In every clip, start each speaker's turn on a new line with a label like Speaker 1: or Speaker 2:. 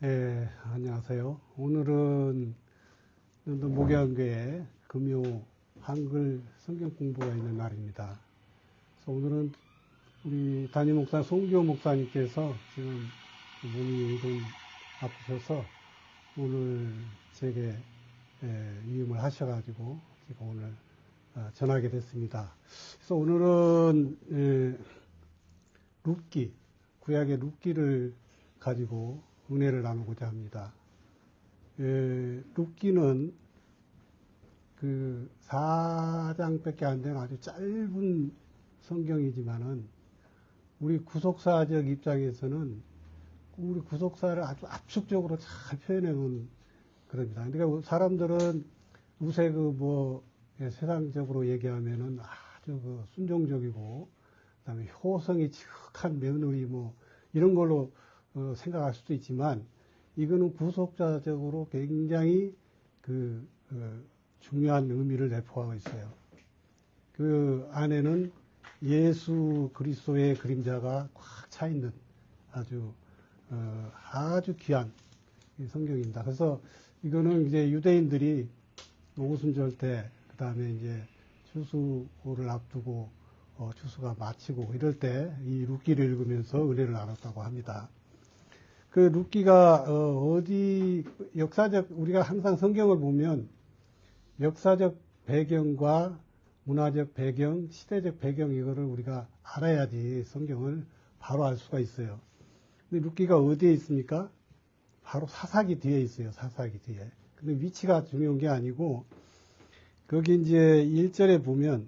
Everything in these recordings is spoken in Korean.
Speaker 1: 예, 안녕하세요. 오늘은 목양교회 금요 한글 성경 공부가 있는 날입니다. 그래서 오늘은 우리 담임 목사 송기호 목사님께서 지금 몸이 좀 아프셔서 오늘 제게 위임을 하셔가지고 제가 오늘 전하게 됐습니다. 그래서 오늘은 룻기, 구약의 룻기를 가지고 은혜를 나누고자 합니다. 룻기는 그 4장밖에 안 되는 아주 짧은 성경이지만은 우리 구속사적 입장에서는 우리 구속사를 아주 압축적으로 잘 표현해 놓은 그럽니다. 그러니까 사람들은 요새 세상적으로 얘기하면은 아주 순종적이고 그다음에 효성이 지극한 며느리 이런 걸로 생각할 수도 있지만 이거는 구속자적으로 굉장히 중요한 의미를 내포하고 있어요. 그 안에는 예수 그리스도의 그림자가 꽉 차 있는 아주 귀한 성경입니다. 그래서 이거는 이제 유대인들이 오순절 때, 그 다음에 이제 추수를 앞두고 추수가 마치고 이럴 때 이 룻기를 읽으면서 은혜를 나눴다고 합니다. 그 룻기가 역사적, 우리가 항상 성경을 보면 역사적 배경과 문화적 배경, 시대적 배경 이거를 우리가 알아야지 성경을 바로 알 수가 있어요. 근데 룻기가 어디에 있습니까? 바로 사사기 뒤에 있어요. 사사기 뒤에. 근데 위치가 중요한 게 아니고 거기 이제 1절에 보면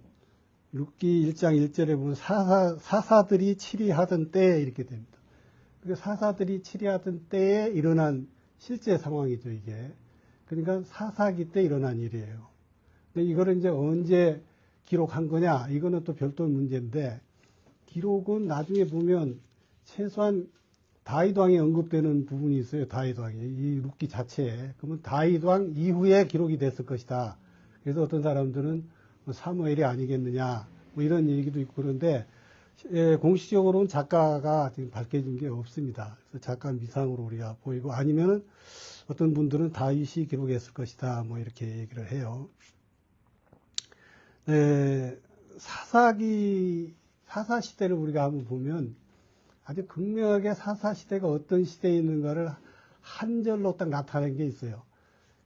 Speaker 1: 룻기 1장 1절에 보면 사사들이 치리하던 때에 이렇게 됩니다. 사사들이 치리하던 때에 일어난 실제 상황이죠, 이게. 그러니까 사사기 때 일어난 일이에요. 근데 이거를 이제 언제 기록한 거냐? 이거는 또 별도의 문제인데, 기록은 나중에 보면 최소한 다윗 왕이 언급되는 부분이 있어요, 다윗 왕이. 이 룻기 자체에. 그러면 다윗 왕 이후에 기록이 됐을 것이다. 그래서 어떤 사람들은 사무엘이 아니겠느냐, 이런 얘기도 있고 그런데, 공식적으로는 작가가 지금 밝혀진 게 없습니다. 그래서 작가 미상으로 우리가 보이고 아니면은 어떤 분들은 다윗이 기록했을 것이다. 이렇게 얘기를 해요. 사사 시대를 우리가 한번 보면 아주 극명하게 사사 시대가 어떤 시대에 있는가를 한 절로 딱 나타낸 게 있어요.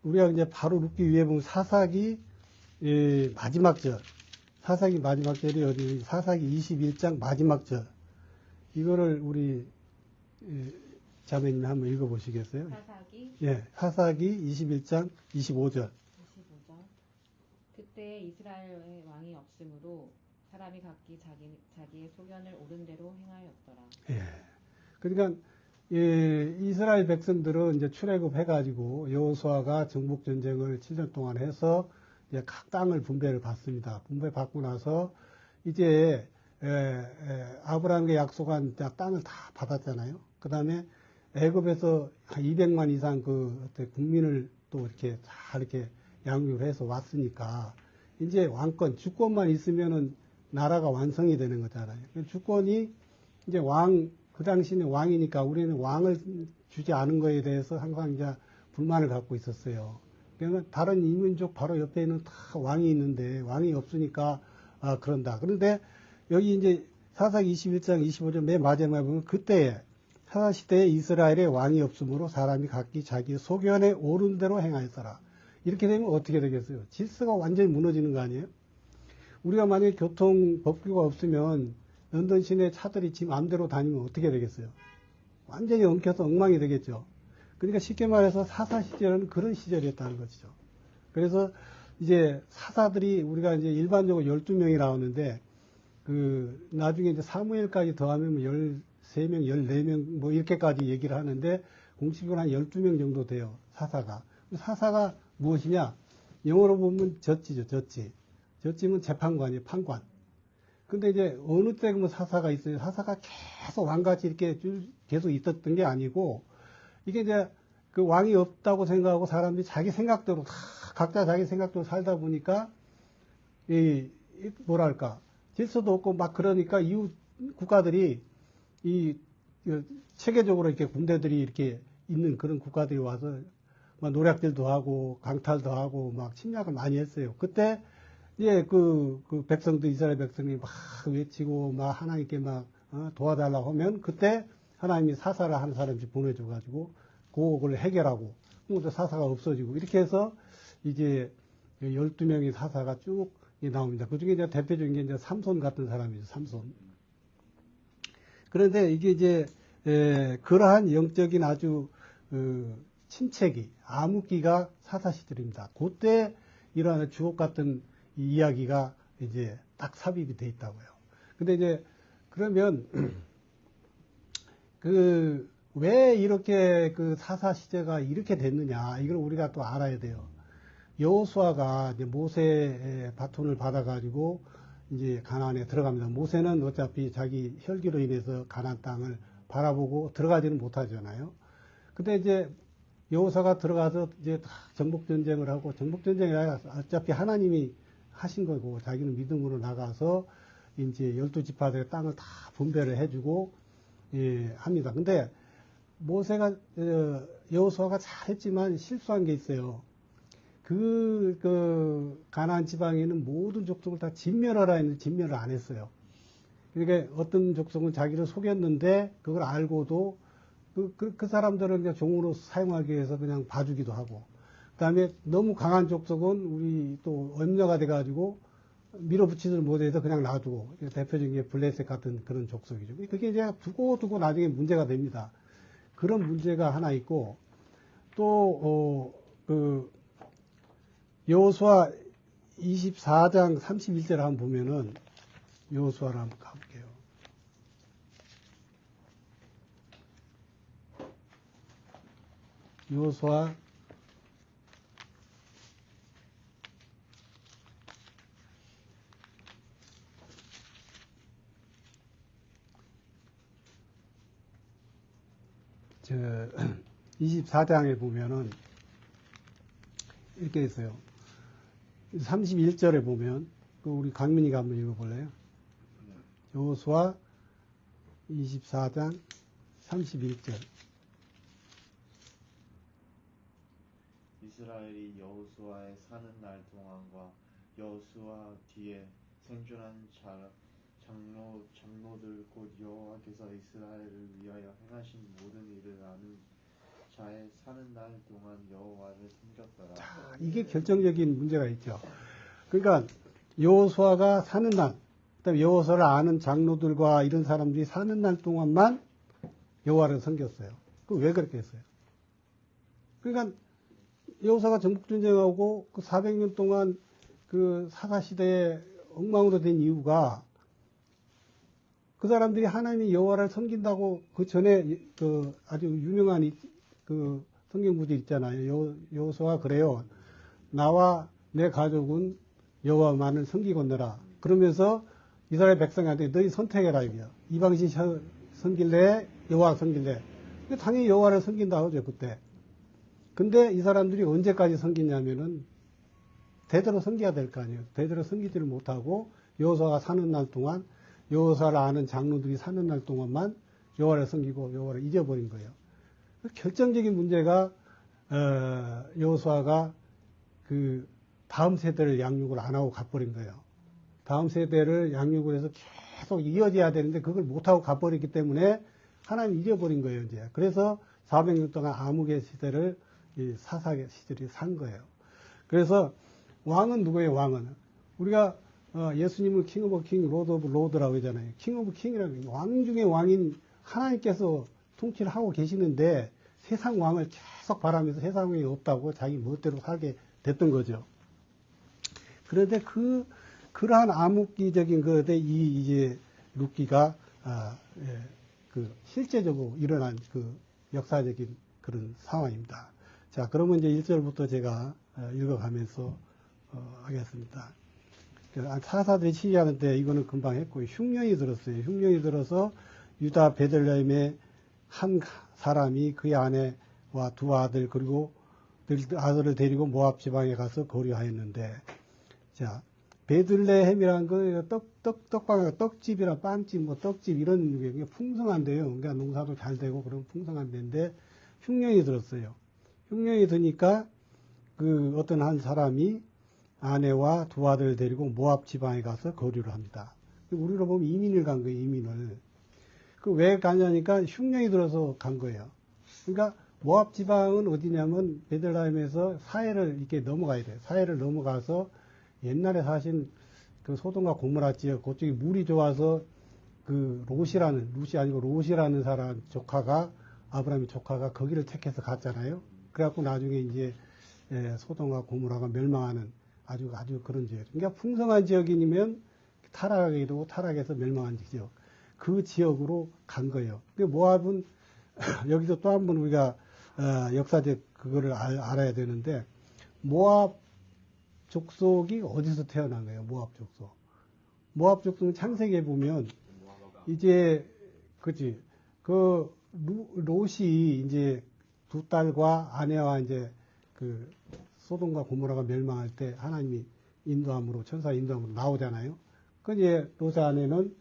Speaker 1: 우리가 이제 바로 룻기 위에 보면 사사기 마지막 절. 사사기 마지막 절이 어디, 사사기 21장 마지막 절. 이거를 우리 자매님이 한번 읽어보시겠어요?
Speaker 2: 사사기?
Speaker 1: 예, 사사기 21장 25절.
Speaker 2: 25절. 그때 이스라엘의 왕이 없으므로 사람이 각기 자기의 소견을 옳은 대로 행하였더라.
Speaker 1: 예. 그러니까 이스라엘 백성들은 이제 출애굽해가지고 여호수아가 정복 전쟁을 7년 동안 해서 이제 각 땅을 분배를 받습니다. 분배 받고 나서 이제 아브라함에게 약속한 땅을 다 받았잖아요. 그 다음에 애굽에서 한 200만 이상 국민을 또 이렇게 잘 이렇게 양육을 해서 왔으니까 이제 왕권, 주권만 있으면은 나라가 완성이 되는 거잖아요. 주권이 이제 그 당시에는 왕이니까 우리는 왕을 주지 않은 거에 대해서 항상 이제 불만을 갖고 있었어요. 그러면 다른 이민족 바로 옆에는 다 왕이 있는데 왕이 없으니까 그런다. 그런데 여기 이제 사사기 21장 25절 맨 마지막에 보면 그때에 사사 시대에 이스라엘에 왕이 없으므로 사람이 각기 자기 소견에 옳은 대로 행하였더라. 이렇게 되면 어떻게 되겠어요? 질서가 완전히 무너지는 거 아니에요? 우리가 만약에 법규가 없으면 런던 시내 차들이 지 마음대로 다니면 어떻게 되겠어요? 완전히 엉켜서 엉망이 되겠죠. 그러니까 쉽게 말해서 사사 시절은 그런 시절이었다는 것이죠. 그래서 이제 사사들이 우리가 이제 일반적으로 12명이 나오는데 나중에 이제 사무엘까지 더하면 13명, 14명 이렇게까지 얘기를 하는데 공식으로 한 12명 정도 돼요. 사사가. 사사가 무엇이냐? 영어로 보면 저지죠, 저지. 저지면 재판관이에요, 판관. 근데 이제 어느 때 그러면 사사가 있어요. 사사가 계속 왕같이 이렇게 계속 있었던 게 아니고 이게 이제 그 왕이 없다고 생각하고 사람들이 자기 생각대로 각자 자기 생각대로 살다 보니까 뭐랄까 질서도 없고 막 그러니까 이웃 국가들이 체계적으로 이렇게 군대들이 이렇게 있는 그런 국가들이 와서 막 노략질도 하고 강탈도 하고 막 침략을 많이 했어요. 그때 이제 그 백성들, 이스라엘 백성이 막 외치고 막 하나님께 막 도와달라고 하면 그때 하나님이 사사를 한 사람씩 보내줘가지고 그걸 해결하고 또 사사가 없어지고 이렇게 해서 이제 12명의 사사가 쭉 나옵니다. 그 중에 이제 대표적인 게 이제 삼손 같은 사람이죠. 삼손. 그런데 이게 이제 그러한 영적인 아주 침체기, 암흑기가 사사 시절입니다. 그때 일어나는 주옥 같은 이야기가 이제 딱 삽입이 돼 있다고요. 근데 이제 그러면 왜 이렇게 그 사사 시대가 이렇게 됐느냐 이걸 우리가 또 알아야 돼요. 여호수아가 이제 모세의 바톤을 받아가지고 이제 가나안에 들어갑니다. 모세는 어차피 자기 혈기로 인해서 가나안 땅을 바라보고 들어가지는 못하잖아요. 근데 이제 여호수아가 들어가서 이제 다 정복 전쟁을 하고 정복 전쟁이 아니라 어차피 하나님이 하신 거고 자기는 믿음으로 나가서 이제 12지파들의 땅을 다 분배를 해주고 합니다. 근데 모세가 여호수아가 잘했지만 실수한 게 있어요. 가나안 지방에 있는 모든 족속을 다 진멸하라 했는데 진멸을 안 했어요. 그러니까 어떤 족속은 자기를 속였는데 그걸 알고도 그 사람들을 그냥 종으로 사용하기 위해서 그냥 봐주기도 하고, 그 다음에 너무 강한 족속은 우리 또 염려가 돼가지고 밀어붙이지를 못해서 그냥 놔두고, 대표적인 게 블레셋 같은 그런 족속이죠. 그게 이제 두고 나중에 문제가 됩니다. 그런 문제가 하나 있고, 또 여호수아 24장 31절 한번 보면은 여호수아를 한번 가볼게요. 여호수아 24장에 보면은 이렇게 있어요. 31절에 보면 우리 강민이가 한번 읽어볼래요? 여호수아 24장 31절.
Speaker 3: 이스라엘이 여호수아의 사는 날 동안과 여호수아 뒤에 생존한 장로들 곧 여호와께서 이스라엘을 위하여 행하신 모든 일을 아는 자의 사는 날 동안 여호와를 섬겼더라.
Speaker 1: 자, 이게 결정적인 문제가 있죠. 그러니까 여호수아가 사는 날, 그다음에 여호수아를 아는 장로들과 이런 사람들이 사는 날 동안만 여호와를 섬겼어요. 그 왜 그렇게 했어요? 그러니까 여호수아가 정복전쟁하고 그 400년 동안 그 사사시대에 엉망으로 된 이유가 그 사람들이 하나님이 여호와를 섬긴다고 그 전에 그 아주 유명한 그 성경 구절 있잖아요. 여호수아가 그래요. 나와 내 가족은 여호와만을 섬기겠노라. 그러면서 이스라엘 백성한테 너희 선택해라 이게요. 이방신 섬길래 여호와 섬길래. 당연히 여호와를 섬긴다 하죠 그때. 근데 이 사람들이 언제까지 섬기냐면은 대대로 섬겨야 될 거 아니에요. 대대로 섬기지를 못하고 여호수아가 사는 날 동안 여호수아를 아는 장로들이 사는 날 동안만 여호와를 섬기고 여호와를 잊어버린 거예요. 결정적인 문제가 여호수아가 그 다음 세대를 양육을 안 하고 가버린 거예요. 다음 세대를 양육을 해서 계속 이어져야 되는데 그걸 못하고 가버렸기 때문에 하나님 잊어버린 거예요. 이제 그래서 400년 동안 암흑의 시대를 이 사사의 시절이 산 거예요. 그래서 왕은 누구예요? 왕은 우리가 예수님을 킹 오브 킹, 로드 오브 로드라고 하잖아요. 킹 오브 킹이라는 왕 중에 왕인 하나님께서 통치를 하고 계시는데 세상 왕을 계속 바라면서 세상 왕이 없다고 자기 멋대로 살게 됐던 거죠. 그런데 그러한 암흑기적인 것에 이제 룻기가 실제적으로 일어난 그 역사적인 그런 상황입니다. 자, 그러면 이제 1절부터 제가 읽어가면서 하겠습니다. 사사들이 치리하는데 이거는 금방 했고 흉년이 들었어요. 흉년이 들어서 유다 베들레헴의 한 사람이 그의 아내와 두 아들 그리고 아들을 데리고 모압 지방에 가서 거류하였는데, 자 베들레헴이라는 거 떡방 떡집이나 빵집 뭐 떡집 이런 게 풍성한데요. 그러니까 농사도 잘 되고 그런 풍성한 데인데 흉년이 들었어요. 흉년이 드니까 그 어떤 한 사람이 아내와 두 아들을 데리고 모압 지방에 가서 거류를 합니다. 우리로 보면 이민을 간 거예요, 이민을. 그 왜 가냐니까 흉년이 들어서 간 거예요. 그러니까 모압 지방은 어디냐면 베들레헴에서 사해를 이렇게 넘어가야 돼요. 사해를 넘어가서 옛날에 사신 그 소돔과 고모라 지역 그쪽이 물이 좋아서 그 루시 아니고 롯이라는 사람 조카가 아브라함의 조카가 거기를 택해서 갔잖아요. 그래갖고 나중에 이제 소돔과 고모라가 멸망하는 아주 그런 지역. 그러니까 풍성한 지역이면 타락하게 되고 타락해서 멸망한 지역. 그 지역으로 간 거예요. 근데 모압은 여기서 또 한 번 우리가 역사적 그거를 알아야 되는데 모압 족속이 어디서 태어난 거예요? 모압 족속. 모압 족속은 창세기에 보면 이제 그지 그 롯이 이제 두 딸과 아내와 이제 그 소돔과 고모라가 멸망할 때 하나님이 인도함으로 천사 인도함으로 나오잖아요. 그 이제 롯의 아내는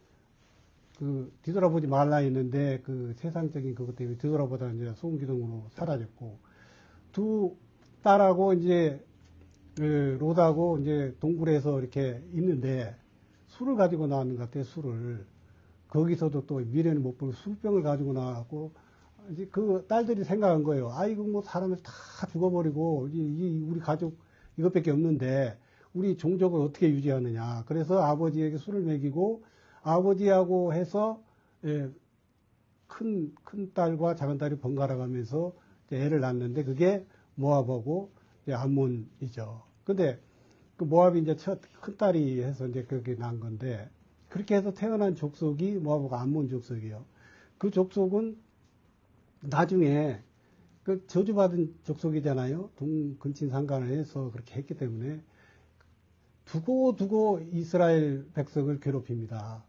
Speaker 1: 그 뒤돌아보지 말라 했는데 그 세상적인 그것 때문에 뒤돌아보다 이제 소음기둥으로 사라졌고 두 딸하고 이제 그 롯하고 이제 동굴에서 이렇게 있는데 술을 가지고 나왔는 것 같아요. 술을 거기서도 또 미래는 못 보고 술병을 가지고 나왔고 이제 그 딸들이 생각한 거예요. 아이고 뭐 사람을 다 죽어버리고 우리 가족 이것밖에 없는데 우리 종족을 어떻게 유지하느냐. 그래서 아버지에게 술을 먹이고 아버지하고 해서 큰 딸과 작은 딸이 번갈아 가면서 애를 낳는데 그게 모압하고 암몬이죠. 근데 그 모압이 이제 첫 큰 딸이 해서 이제 그렇게 난 건데 그렇게 해서 태어난 족속이 모압하고 암몬 족속이에요. 그 족속은 나중에 그 저주받은 족속이잖아요. 근친상간을 해서 그렇게 했기 때문에 두고 이스라엘 백성을 괴롭힙니다.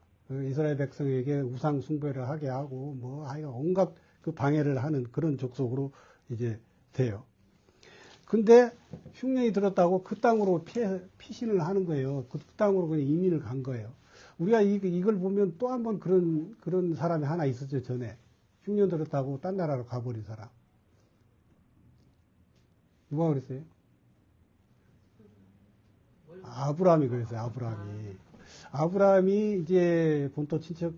Speaker 1: 이스라엘 백성에게 우상 숭배를 하게 하고 뭐 아이가 온갖 그 방해를 하는 그런 족속으로 이제 돼요. 근데 흉년이 들었다고 그 땅으로 피신을 하는 거예요. 그 땅으로 그냥 이민을 간 거예요. 우리가 이걸 보면 또 한 번 그런 사람이 하나 있었죠, 전에. 흉년 들었다고 딴 나라로 가버린 사람. 누가 그랬어요? 아브라함이 그랬어요, 아브라함이 이제 본토 친척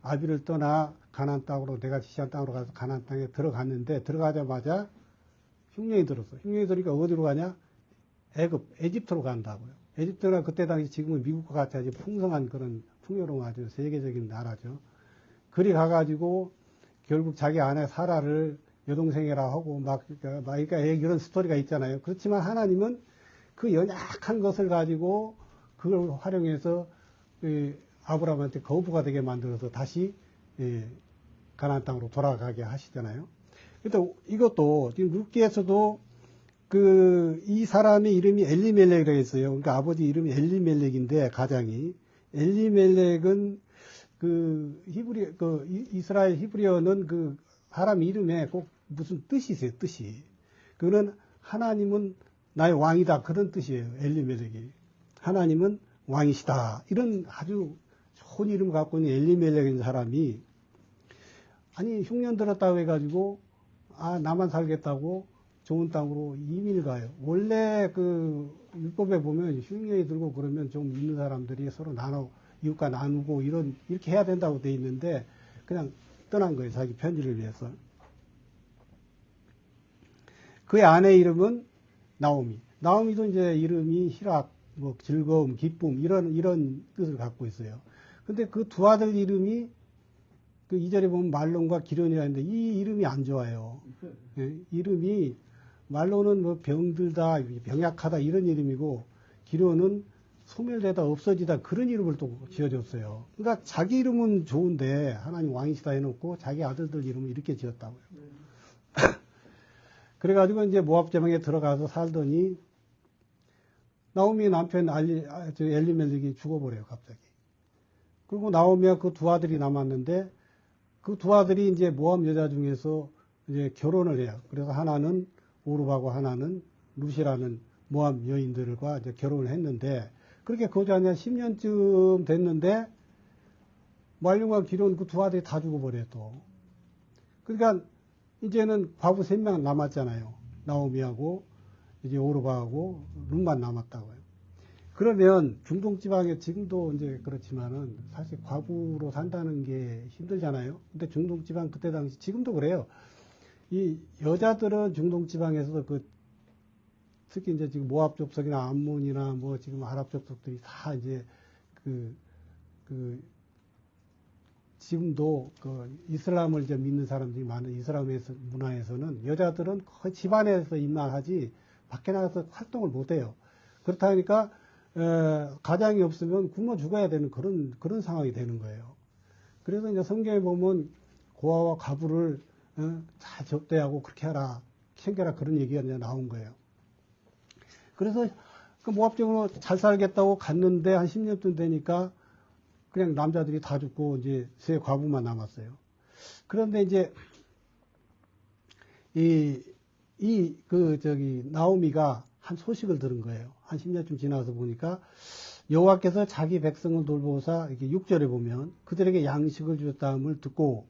Speaker 1: 아비를 떠나 가나안 땅으로 내가 지시한 땅으로 가서 가나안 땅에 들어갔는데 들어가자마자 흉년이 들었어. 흉년이 들으니까 어디로 가냐? 에집트로 간다고요. 에집트가 그때 당시 지금은 미국과 같이 아주 풍성한 그런 풍요로운 아주 세계적인 나라죠. 그리 가가지고 결국 자기 아내 사라를 여동생이라 하고 그러니까 이런 스토리가 있잖아요. 그렇지만 하나님은 그 연약한 것을 가지고 그걸 활용해서 아브라함한테 거부가 되게 만들어서 다시 가나안 땅으로 돌아가게 하시잖아요. 그런데 이것도 지금 룻기에서도 이 사람의 이름이 엘리멜렉이라고 했어요. 그러니까 아버지 이름이 엘리멜렉인데 가장이 엘리멜렉은 이스라엘 히브리어는 그 사람 이름에 꼭 무슨 뜻이 있어요. 뜻이. 그거는 하나님은 나의 왕이다 그런 뜻이에요. 엘리멜렉이. 하나님은 왕이시다. 이런 아주 좋은 이름을 갖고 있는 엘리멜렉인 사람이 아니 흉년 들었다고 해가지고 나만 살겠다고 좋은 땅으로 이민을 가요. 원래 그 율법에 보면 흉년이 들고 그러면 좀 있는 사람들이 서로 이웃과 나누고 이렇게 해야 된다고 돼 있는데 그냥 떠난 거예요. 자기 편지를 위해서. 그의 아내 이름은 나오미. 나오미도 이제 이름이 희락, 뭐 즐거움, 기쁨 이런 뜻을 갖고 있어요. 근데 그 두 아들 이름이 그 2절에 보면 말론과 기련이라는데 이 이름이 안 좋아요. 이름이 말론은 뭐 병들다, 병약하다 이런 이름이고 기련은 소멸되다 없어지다 그런 이름을 또 지어줬어요. 그러니까 자기 이름은 좋은데 하나님 왕이시다 해놓고 자기 아들들 이름을 이렇게 지었다고요. 그래가지고 이제 모압 지방에 들어가서 살더니 나오미 남편 엘리멜렉이 죽어버려요, 갑자기. 그리고 나오미와 그 두 아들이 남았는데 그 두 아들이 이제 모압 여자 중에서 이제 결혼을 해요. 그래서 하나는 오룹하고 하나는 룻이라는 모압 여인들과 이제 결혼을 했는데 그렇게 거주한 지 10년쯤 됐는데 말론과 기련 그 두 아들이 다 죽어버려요, 또. 그러니까 이제는 과부 3명 남았잖아요. 나오미하고 이제 오르바하고 룻만 남았다고요. 그러면 중동 지방에 지금도 이제 그렇지만은 사실 과부로 산다는 게 힘들잖아요. 근데 중동 지방 그때 당시 지금도 그래요. 이 여자들은 중동 지방에서도 특히 이제 지금 모압 족속이나 암몬이나 뭐 지금 아랍 족속들이 다 이제 지금도 이슬람을 이제 믿는 사람들이 많은 이슬람에서 문화에서는 여자들은 거의 집안에서 입만 하지 밖에 나가서 활동을 못 해요. 그렇다 보니까 가장이 없으면 굶어 죽어야 되는 그런 상황이 되는 거예요. 그래서 이제 성경에 보면 고아와 과부를 잘 접대하고 그렇게 하라, 챙겨라 그런 얘기가 이제 나온 거예요. 그래서 그 모압적으로 잘 살겠다고 갔는데 한 10년쯤 되니까 그냥 남자들이 다 죽고 이제 세 과부만 남았어요. 그런데 이제 나오미가 한 소식을 들은 거예요. 한 10년쯤 지나서 보니까 여호와께서 자기 백성을 돌보사 이렇게 6절에 보면 그들에게 양식을 주셨다함을 듣고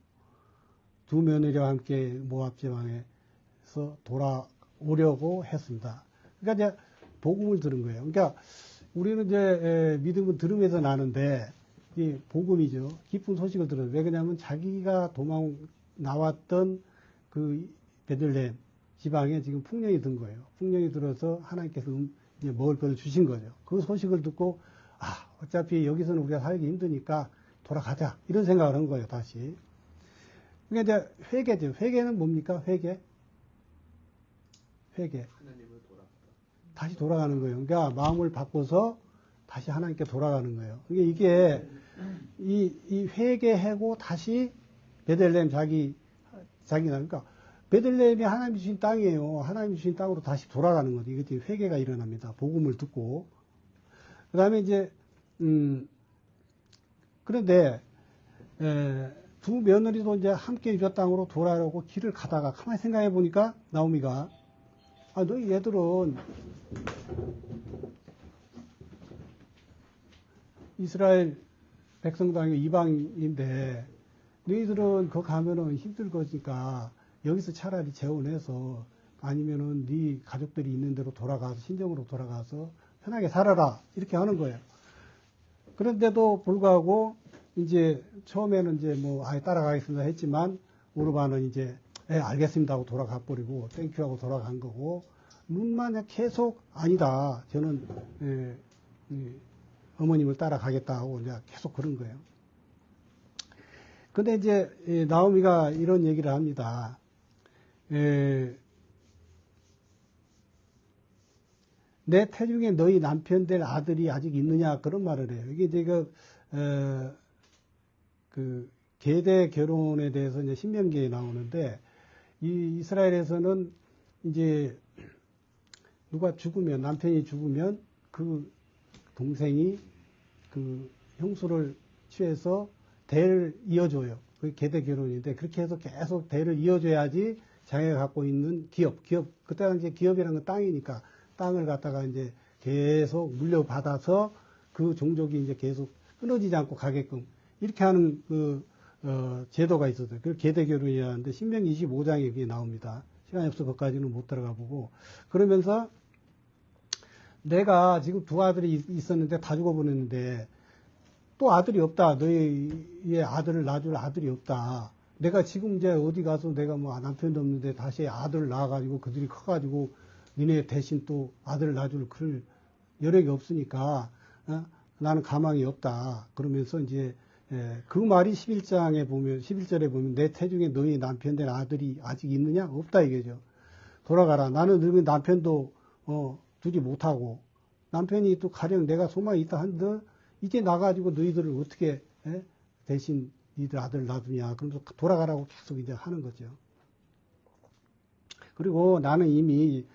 Speaker 1: 두 며느리와 함께 모압 지방에서 돌아오려고 했습니다. 그러니까 이제 복음을 들은 거예요. 그러니까 우리는 이제 믿음은 들으면서 나는데 이 복음이죠. 기쁜 소식을 들어요. 왜 그러냐면 자기가 도망 나왔던 그 베들레헴 지방에 지금 풍년이 든 거예요. 풍년이 들어서 하나님께서 이제 먹을 걸 주신 거죠. 그 소식을 듣고 어차피 여기서는 우리가 살기 힘드니까 돌아가자 이런 생각을 한 거예요. 다시. 그러니까 이제 회개죠. 회개는 뭡니까? 회개.
Speaker 3: 하나님을 돌아가다.
Speaker 1: 다시 돌아가는 거예요. 그러니까 마음을 바꿔서 다시 하나님께 돌아가는 거예요. 이게 이 회개하고 다시 베들레헴 자기 그러니까 베들레헴이 하나님이 주신 땅이에요. 하나님이 주신 땅으로 다시 돌아가는 거죠. 이게 회개가 일어납니다. 복음을 듣고. 그 다음에 이제, 그런데, 두 며느리도 이제 함께 유다 땅으로 돌아오고 길을 가다가 가만히 생각해 보니까 나오미가, 너희 얘들은 이스라엘 백성도 아니고 이방인데, 너희들은 거기 가면은 힘들 거니까 여기서 차라리 재혼해서 아니면은 네 가족들이 있는 대로 돌아가서 신정으로 돌아가서 편하게 살아라 이렇게 하는 거예요. 그런데도 불구하고 이제 처음에는 이제 뭐 아예 따라가겠습니다 했지만 오르바는 이제 알겠습니다 하고 돌아가 버리고 땡큐 하고 돌아간 거고 룻만 계속 아니다 저는 어머님을 따라가겠다 하고 이제 계속 그런 거예요. 근데 이제 나오미가 이런 얘기를 합니다. 내 태중에 너희 남편 될 아들이 아직 있느냐 그런 말을 해요. 이게 이제 그 계대 결혼에 대해서 이제 신명기에 나오는데 이 이스라엘에서는 이제 누가 죽으면 남편이 죽으면 그 동생이 그 형수를 취해서 대를 이어줘요. 그게 계대 결혼인데 그렇게 해서 계속 대를 이어줘야지 자기가 갖고 있는 기업 그때 당시에 기업이라는 건 땅이니까 땅을 갖다가 이제 계속 물려받아서 그 종족이 이제 계속 끊어지지 않고 가게끔 이렇게 하는 제도가 있었어요. 그 계대 결혼이라는데 신명기 25장에 그게 나옵니다. 시간이 없어 거기까지는 못 들어가 보고 그러면서 내가 지금 두 아들이 있었는데 다 죽어버렸는데 또 아들이 없다. 너희의 아들을 낳아줄 아들이 없다. 내가 지금 이제 어디 가서 내가 뭐 남편도 없는데 다시 아들을 낳아가지고 그들이 커가지고 니네 대신 또 아들을 낳아줄 그럴 여력이 없으니까 나는 가망이 없다. 그러면서 이제 그 말이 11절에 보면 내 태중에 너희 남편 된 아들이 아직 있느냐? 없다 이거죠. 돌아가라. 나는 너희 남편도 두지 못하고 남편이 또 가령 내가 소망이 있다 한들 이제 나가지고 너희들을 어떻게 대신 니들 아들 놔두냐. 그러면서 돌아가라고 계속 이제 하는 거죠. 그리고 나는 이미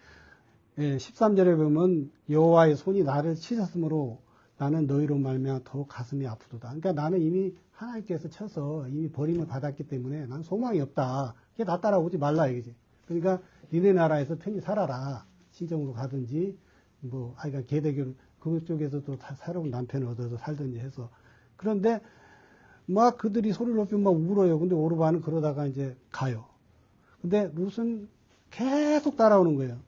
Speaker 1: 13절에 보면 여호와의 손이 나를 치셨으므로 나는 너희로 말미암아 더욱 가슴이 아프도다. 그러니까 나는 이미 하나님께서 쳐서 이미 버림을 받았기 때문에 난 소망이 없다. 그게 나 따라오지 말라 이거지. 그러니까 니네 나라에서 편히 살아라. 신정으로 가든지 그러니까 계대교를 그쪽에서도 다 새로운 남편을 얻어서 살든지 해서 그런데 막 그들이 소리를 높이면 막 울어요. 근데 오르바는 그러다가 이제 가요. 근데 룻은 계속 따라오는 거예요.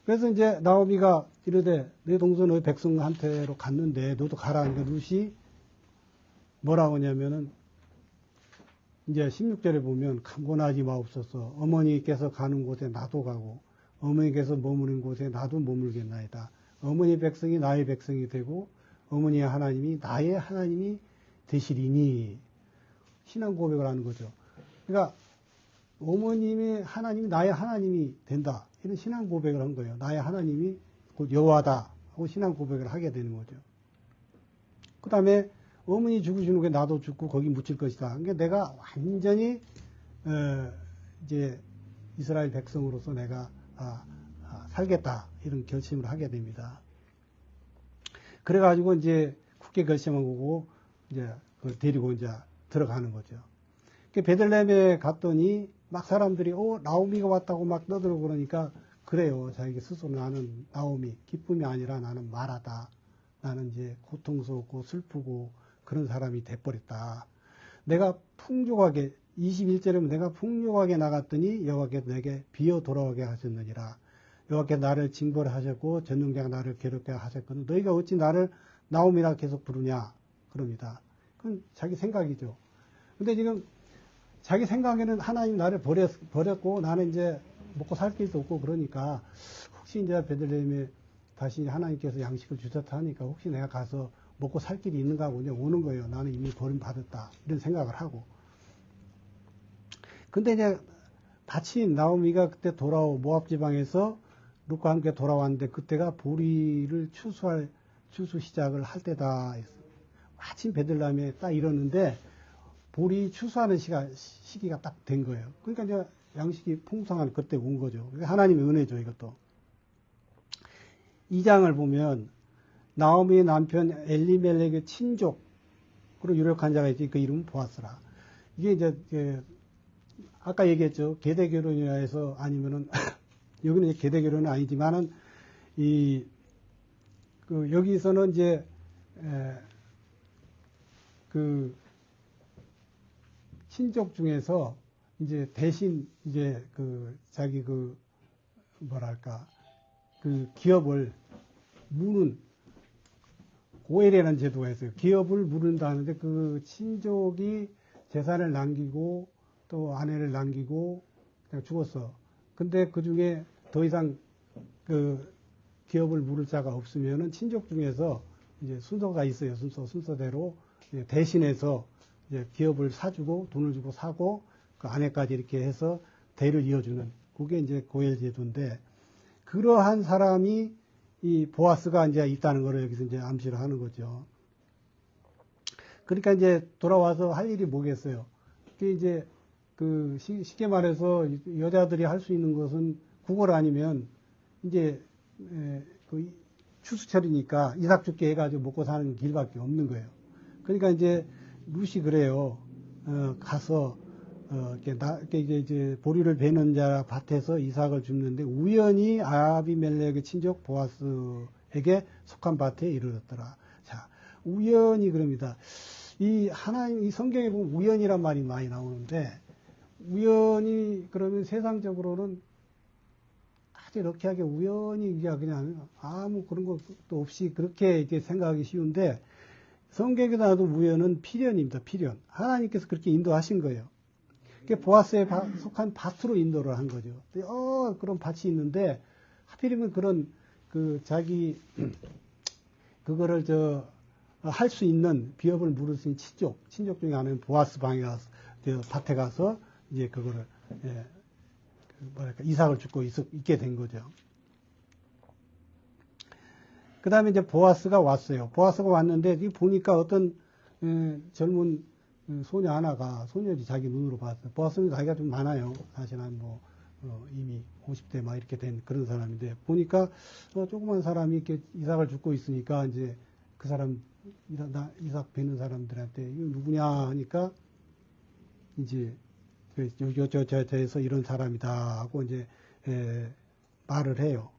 Speaker 1: 그래서 이제 나오미가 이르되 내 동서 너의 백성한테로 갔는데 너도 가라 하니까 룻이 뭐라고 하냐면은 이제 16절에 보면 강권하지 마옵소서. 어머니께서 가는 곳에 나도 가고 어머니께서 머무는 곳에 나도 머물겠나이다. 어머니 백성이 나의 백성이 되고 어머니의 하나님이 나의 하나님이 되시리니 신앙 고백을 하는 거죠. 그러니까 어머님의 하나님이 나의 하나님이 된다. 이런 신앙 고백을 한 거예요. 나의 하나님이 곧 여호와다 하고 신앙 고백을 하게 되는 거죠. 그 다음에 어머니 죽으시는 후에 나도 죽고 거기 묻힐 것이다. 그러니까 내가 완전히 이제 이스라엘 백성으로서 내가 살겠다 이런 결심을 하게 됩니다. 그래가지고 이제 굳게 결심한 거고 이제 그걸 데리고 이제 들어가는 거죠. 베들레헴에 갔더니 막 사람들이 나오미가 왔다고 막 떠들고 그러니까 그래요. 자기 스스로 나는 나오미 기쁨이 아니라 나는 마라다. 나는 이제 고통스럽고 슬프고 그런 사람이 돼버렸다. 내가 풍족하게 21절에 보면 내가 풍족하게 나갔더니 여호와께서 내게 비어 돌아오게 하셨느니라. 여호와께서 나를 징벌 하셨고 전능자가 나를 괴롭게 하셨거든. 너희가 어찌 나를 나오미라 계속 부르냐 그럽니다. 그건 자기 생각이죠. 근데 지금 자기 생각에는 하나님 나를 버렸고 나는 이제 먹고 살 길도 없고 그러니까 혹시 이제 베들레헴에 다시 하나님께서 양식을 주셨다 하니까 혹시 내가 가서 먹고 살 길이 있는가 하고 이제 오는 거예요. 나는 이미 버림받았다. 이런 생각을 하고. 근데 이제 마침 나오미가 그때 모압 지방에서 룻과 함께 돌아왔는데 그때가 보리를 추수 시작을 할 때다. 마침 베들레헴에 딱 이러는데 보리 추수하는 시기가 딱 된 거예요. 그러니까 이제 양식이 풍성한 그때 온 거죠. 하나님의 은혜죠, 이것도. 2장을 보면 나오미의 남편 엘리멜렉의 친족으로 유력한 자가 있지. 그 이름은 보아스라. 이게 이제 아까 얘기했죠. 계대 결혼이라 해서 아니면은 여기는 계대 결혼은 아니지만은 여기서는 이제 그 친족 중에서 이제 대신 이제 자기 뭐랄까 기업을 무는 고엘이라는 제도가 있어요. 기업을 무는다 하는데 그 친족이 재산을 남기고 또 아내를 남기고 그냥 죽었어. 근데 그 중에 더 이상 기업을 물을 자가 없으면은 친족 중에서 이제 순서가 있어요. 순서대로 대신해서 이제 기업을 사주고 돈을 주고 사고 그 아내까지 이렇게 해서 대를 이어주는 그게 이제 고엘 제도인데 그러한 사람이 이 보아스가 이제 있다는 거를 여기서 이제 암시를 하는 거죠. 그러니까 이제 돌아와서 할 일이 뭐겠어요. 그게 이제 쉽게 말해서 여자들이 할 수 있는 것은 국어를 아니면 이제 추수철이니까 이삭 죽게 해가지고 먹고 사는 길밖에 없는 거예요. 그러니까 이제 룻이 그래요. 가서 이렇게 이제 보리를 베는 자 밭에서 이삭을 줍는데 우연히 아비멜렉의 친족 보아스에게 속한 밭에 이르렀더라. 자, 우연히 그럽니다. 이 성경에 보면 우연이란 말이 많이 나오는데 우연히 그러면 세상적으로는 아주 럭키하게 우연히 그냥 아무 그런 것도 없이 그렇게 이렇게 생각하기 쉬운데 성경에 나와도 우연은 필연입니다. 필연. 하나님께서 그렇게 인도하신 거예요. 보아스에 속한 밭으로 인도를 한 거죠. 그런 밭이 있는데 하필이면 그런 자기 그거를 할 수 있는 비업을 물을 수 있는 친족 중에 하나는 보아스 방에 가서 밭에 가서 이제 그거를 이삭을 줍고 있게 된 거죠. 그 다음에 이제 보아스가 왔어요. 보아스가 왔는데 보니까 어떤 젊은 소녀 하나가 소녀지 자기 눈으로 봤어요. 보아스는 나이가 좀 많아요. 사실 이미 50대 막 이렇게 된 그런 사람인데 보니까 조그만 사람이 이렇게 이삭을 줍고 있으니까 이제 그 사람 이삭 베는 사람들한테 이거 누구냐 하니까 이제 저에서 이런 사람이다 하고 이제 말을 해요.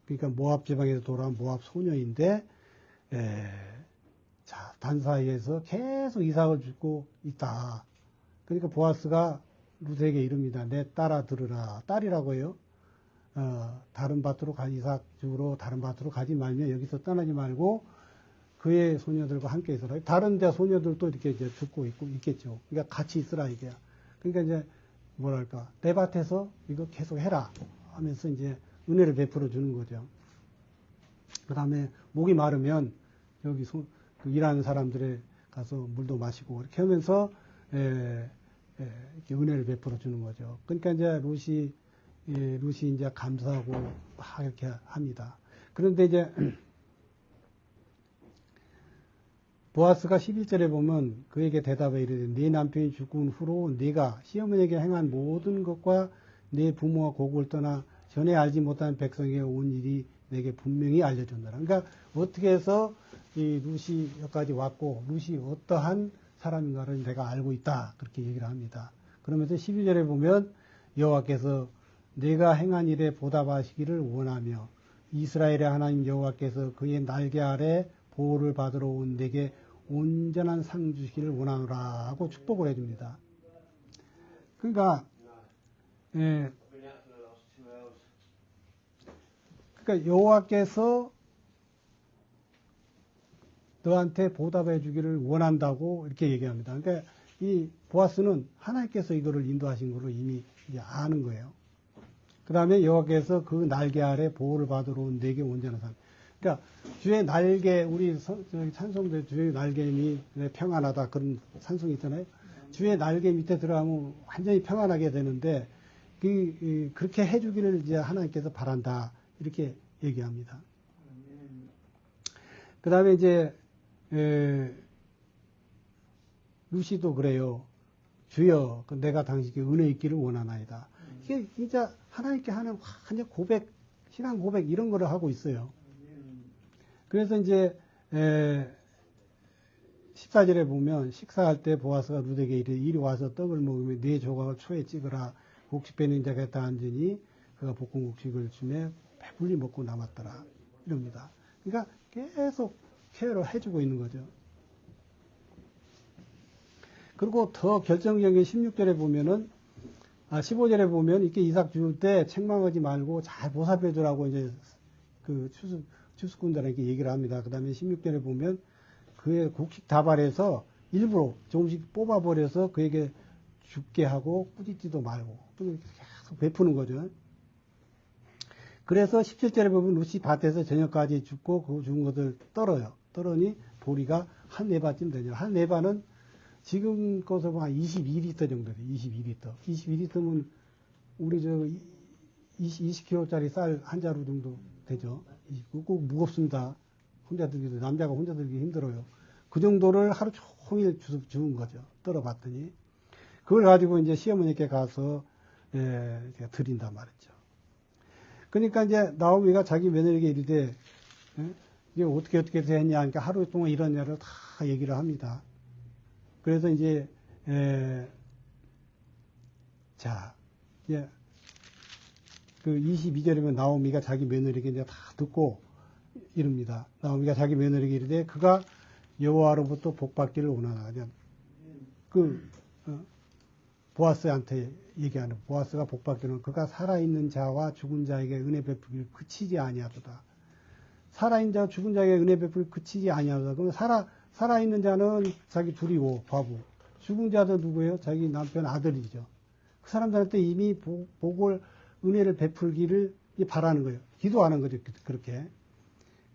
Speaker 1: 그러니까 모압 지방에서 돌아온 모압 소녀인데 단 사이에서 계속 이삭을 줍고 있다. 그러니까 보아스가 룻에게 이릅니다. 내 딸아 들으라. 딸이라고 해요. 다른 밭으로 이삭 주로 다른 밭으로 가지 말며 여기서 떠나지 말고 그의 소녀들과 함께 있어라. 다른 데 소녀들도 이렇게 이제 듣고 있겠죠. 그러니까 같이 있으라 이게야. 그러니까 이제 뭐랄까 내 밭에서 이거 계속 해라 하면서 이제 은혜를 베풀어 주는 거죠. 그 다음에 목이 마르면 여기 그 일하는 사람들에 가서 물도 마시고 이렇게 하면서 이렇게 은혜를 베풀어 주는 거죠. 그러니까 이제 룻이 이제 감사하고 막 이렇게 합니다. 그런데 이제 보아스가 11절에 보면 그에게 대답해 이르되 네 남편이 죽은 후로 네가 시어머니에게 행한 모든 것과 네 부모와 고국을 떠나 전에 알지 못한 백성에게 온 일이 내게 분명히 알려준다. 그러니까 어떻게 해서 이 룻이 여기까지 왔고 룻이 어떠한 사람인가를 내가 알고 있다. 그렇게 얘기를 합니다. 그러면서 12절에 보면 여호와께서 내가 행한 일에 보답하시기를 원하며 이스라엘의 하나님 여호와께서 그의 날개 아래 보호를 받으러 온 내게 온전한 상 주시기를 원하노라 하고 축복을 해줍니다. 그러니까 여호와께서 너한테 보답해 주기를 원한다고 이렇게 얘기합니다. 그러니까 이 보아스는 하나님께서 이거를 인도하신 거로 이미 이제 아는 거예요. 그 다음에 여호와께서 그 날개 아래 보호를 받으러 온 내게 온전한 상. 그러니까 주의 날개, 우리 찬송대 주의 날개미 평안하다 그런 찬송이 있잖아요. 주의 날개 밑에 들어가면 완전히 평안하게 되는데 그렇게 해주기를 이제 하나님께서 바란다 이렇게 얘기합니다. 그 다음에 이제 루시도 그래요. 주여, 내가 당신께 은혜 있기를 원하나이다. 이게 진짜 하나님께 하는 완전 고백, 신앙 고백 이런 거를 하고 있어요. 그래서 이제 14절에 보면 식사할 때 보아스가 룻에게 이리 와서 떡을 먹으며 네 조각을 초에 찍으라. 곡식 빼는 자가 다 앉으니 그가 볶은 곡식을 주매 배불리 먹고 남았더라. 이럽니다. 그러니까 계속 케어를 해주고 있는 거죠. 그리고 더 결정적인 16절에 보면은 15절에 보면 이렇게 이삭 줄 때 책망하지 말고 잘 보살펴 주라고 이제 그 추수꾼들에게 얘기를 합니다. 그 다음에 16절에 보면 그의 곡식 다발에서 일부러 조금씩 뽑아버려서 그에게 죽게 하고 꾸짖지도 말고 계속 베푸는 거죠. 그래서 17절에 보면 룻이 밭에서 저녁까지 죽고 그 죽은 것을 떨어요. 떨으니 보리가 한 네바쯤 되죠. 한 네바는 지금 것으로 보면 한 22리터 정도 돼요. 22리터. 22리터면 우리 20kg짜리 쌀 한 자루 정도 되죠. 꼭 무겁습니다. 혼자 들기도, 남자가 혼자 들기 힘들어요. 그 정도를 하루 종일 주운 거죠. 떨어봤더니. 그걸 가지고 이제 시어머니께 가서, 드린단 말이죠. 그러니까 이제 나오미가 자기 며느리에게 이르되, 이게 어떻게 했냐. 그러니까 하루 동안 이런 일을 다 얘기를 합니다. 그래서 이제, 그 22절이면 나오미가 자기 며느리에게 이제 다 듣고 이릅니다. 나오미가 자기 며느리에게 이르되 그가 여호와로부터 복받기를 원하나. 보아스한테 얘기하는, 보아스가 복받기는 그가 살아있는 자와 죽은 자에게 은혜 베풀기를 그치지 아니하도다. 살아있는 자와 죽은 자에게 은혜 베풀기를 그치지 아니하도다. 그러면 살아있는 자는 자기 둘이고 과부, 죽은 자도 누구예요? 자기 남편 아들이죠. 그 사람들한테 이미 복을, 은혜를 베풀기를 바라는 거예요. 기도하는 거죠. 그렇게.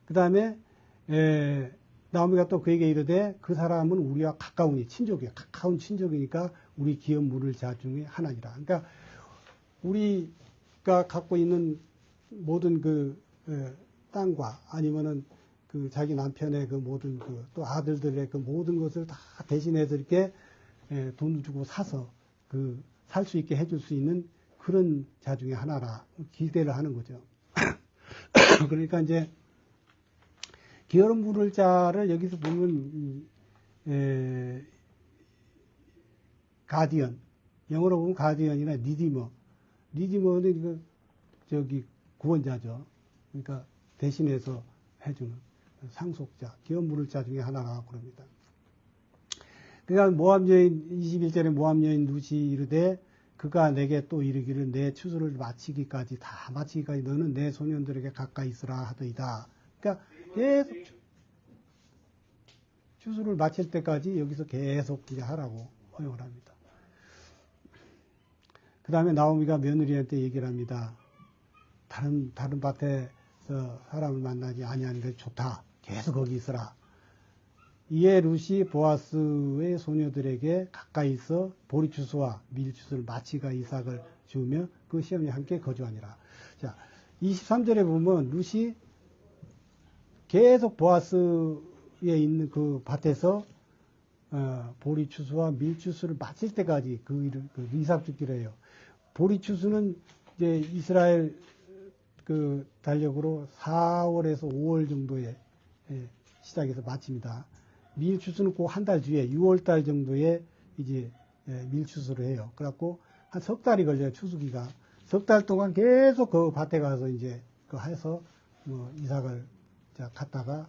Speaker 1: 그 다음에 나오미가 또 그에게 이르되 그 사람은 우리와 가까우니 친족이에요. 가까운 친족이니까 우리 기업 물을 자 중에 하나니라. 그러니까 우리가 갖고 있는 모든 그 땅과 아니면은 그 자기 남편의 그 모든 또 아들들의 그 모든 것을 다 대신해서 이렇게 돈 주고 사서 살 수 있게 해줄 수 있는 그런 자 중에 하나라 기대를 하는 거죠. 그러니까 이제 기업 물을 자를 여기서 보면 가디언, 영어로 보면 가디언이나 리디머는 구원자죠. 그러니까 대신해서 해주는 상속자, 기업 물을 자 중에 하나라고 그럽니다. 그러니까 모압 여인 21절에 모압 여인 룻이 이르되 그가 내게 또 이르기를 내 추수를 마치기까지 너는 내 소년들에게 가까이 있으라 하더이다. 그러니까 계속 추수를 마칠 때까지 여기서 계속 이제 하라고 허용을 합니다. 그 다음에 나오미가 며느리한테 얘기를 합니다. 다른 밭에서 사람을 만나지 아니하는 게 좋다. 계속 거기 있으라. 이에 룻이 보아스의 소녀들에게 가까이 있어 보리추수와 밀추수를 마치가 이삭을 주우며 그 시어머니 함께 거주하니라. 자, 23절에 보면 룻이 계속 보아스에 있는 그 밭에서 보리추수와 밀추수를 마칠 때까지 그 이삭 주기로 해요. 보리추수는 이제 이스라엘 그 달력으로 4월에서 5월 정도에 시작해서 마칩니다. 밀추수는 꼭 한 달 뒤에 6월달 정도에 이제 밀추수를 해요. 그래갖고 한 석 달이 걸려요, 추수기가. 석 달 동안 계속 그 밭에 가서 이제 그 해서 뭐 이삭을 갖다가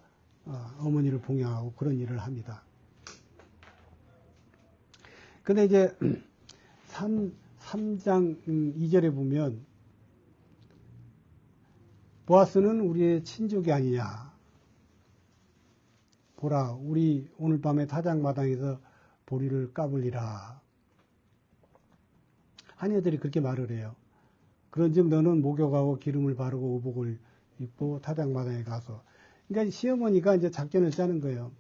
Speaker 1: 어머니를 봉양하고 그런 일을 합니다. 근데 이제 3장 2절에 보면 보아스는 우리의 친족이 아니냐. 보라, 우리 오늘 밤에 타작마당에서 보리를 까불리라. 하녀들이 그렇게 말을 해요. 그런즉 너는 목욕하고 기름을 바르고 의복을 입고 타작마당에 가서. 그러니까 시어머니가 이제 작전을 짜는 거예요.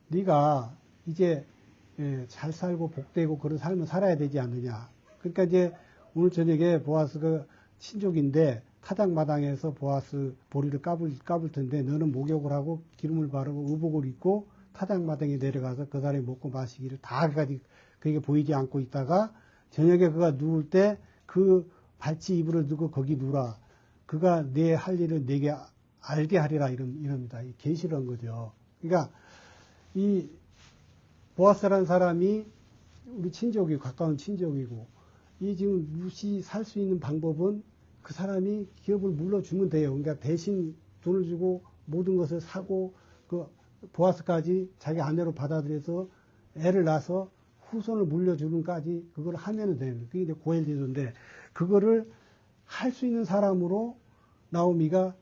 Speaker 1: 네가 이제 잘 살고 복되고 그런 삶을 살아야 되지 않느냐. 그러니까 이제 오늘 저녁에 보아스가 친족인데 타작마당에서 보아스 보리를 까불 텐데 너는 목욕을 하고 기름을 바르고 의복을 입고 타작마당에 내려가서 그 사람이 먹고 마시기를 다 그게 보이지 않고 있다가 저녁에 그가 누울 때 그 발치 이불을 두고 거기 누라. 그가 내 할 일을 내게 알게 하리라 이럽니다. 계시를 한 거죠. 그러니까 이 보아스라는 사람이 우리 친족이고 가까운 친족이고 이 지금 룻이 살 수 있는 방법은 그 사람이 기업을 물려주면 돼요. 그러니까 대신 돈을 주고 모든 것을 사고 그 보아스까지 자기 아내로 받아들여서 애를 낳아서 후손을 물려주는까지 그걸 하면은 되는 거예요. 그게 이제 고엘제도인데 그거를 할 수 있는 사람으로 나오미가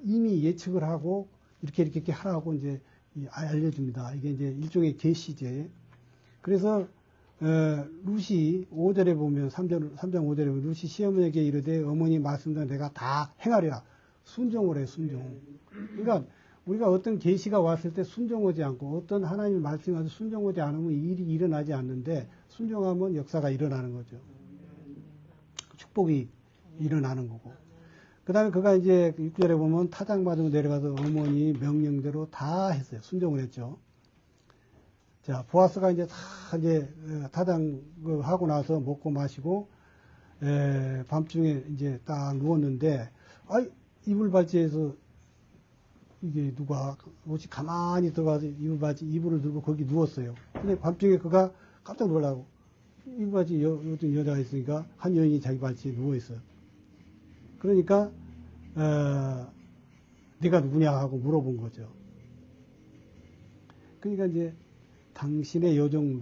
Speaker 1: 이미 예측을 하고 이렇게 하라고 이제 알려줍니다. 이게 이제 일종의 계시제. 그래서 룻이 5절에 보면 3장 5절에 보면 룻이 시어머니에게 이르되 어머니 말씀대로 내가 다 행하리라. 순종을 해, 순종. 그러니까 우리가 어떤 계시가 왔을 때 순종하지 않고 어떤 하나님의 말씀하고 순종하지 않으면 일이 일어나지 않는데 순종하면 역사가 일어나는 거죠. 축복이 일어나는 거고. 그 다음에 그가 이제 6절에 보면 타작마당으로 내려가서 어머니 명령대로 다 했어요. 순종을 했죠. 자, 보아스가 이제 다 이제 타작하고 나서 먹고 마시고, 밤중에 이제 딱 누웠는데, 이불 발치에서 이게 누가 옷이 가만히 들어가서 이불을 들고 거기 누웠어요. 근데 밤중에 그가 깜짝 놀라고, 이불 발치 어떤 여자가 있으니까 한 여인이 자기 발치에 누워있어요. 그러니까, 네가 누구냐 하고 물어본 거죠. 그러니까 이제 당신의 여종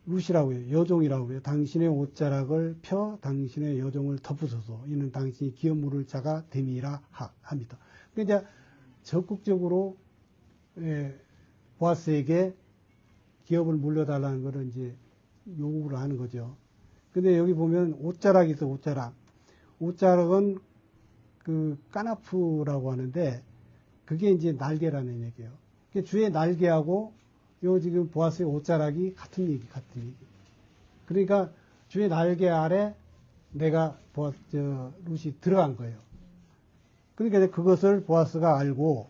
Speaker 1: 룻이라고 해요. 여종이라고 해요. 당신의 옷자락을 펴 당신의 여종을 덮으소서. 이는 당신이 기업 물을 자가 됨이라 합니다. 그러니까 이제 적극적으로 보아스에게 기업을 물려달라는 것을 이제 요구를 하는 거죠. 근데 여기 보면 옷자락이 있어, 옷자락. 옷자락은 그 까나프라고 하는데 그게 이제 날개라는 얘기예요. 주의 날개하고 요 지금 보아스의 옷자락이 같은 얘기. 그러니까 주의 날개 아래 내가 룻이 들어간 거예요. 그러니까 그것을 보아스가 알고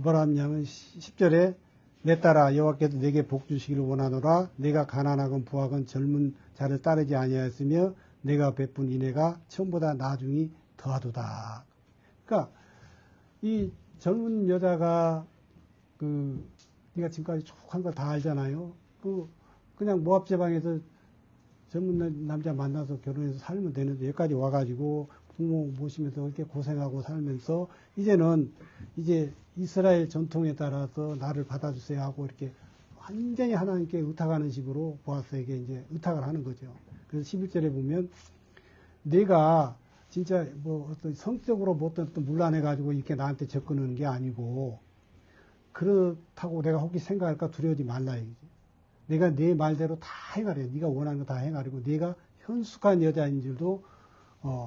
Speaker 1: 뭐라 하냐면 10절에 내 딸아 여호와께서 내게 복 주시기를 원하노라. 내가 가난하건 부하건 젊은 자를 따르지 아니하였으며 내가 베푼 인애가 처음보다 나중이 더하도다. 그러니까 이 젊은 여자가 네가 지금까지 쭉 한 걸 다 알잖아요. 그냥 모압제방에서 젊은 남자 만나서 결혼해서 살면 되는데 여기까지 와가지고 부모 모시면서 이렇게 고생하고 살면서 이제는 이제 이스라엘 전통에 따라서 나를 받아주세요 하고 이렇게 완전히 하나님께 의탁하는 식으로 보아스에게 이제 의탁을 하는 거죠. 그래서 11절에 보면 내가 진짜 뭐 어떤 성적으로 뭐 어떤 문란해가지고 이렇게 나한테 접근하는 게 아니고 그렇다고 내가 혹시 생각할까 두려워하지 말라 얘기지. 내가 네 말대로 다 행하려. 네가 원하는 거 다 행하려고. 네가 현숙한 여자인 줄도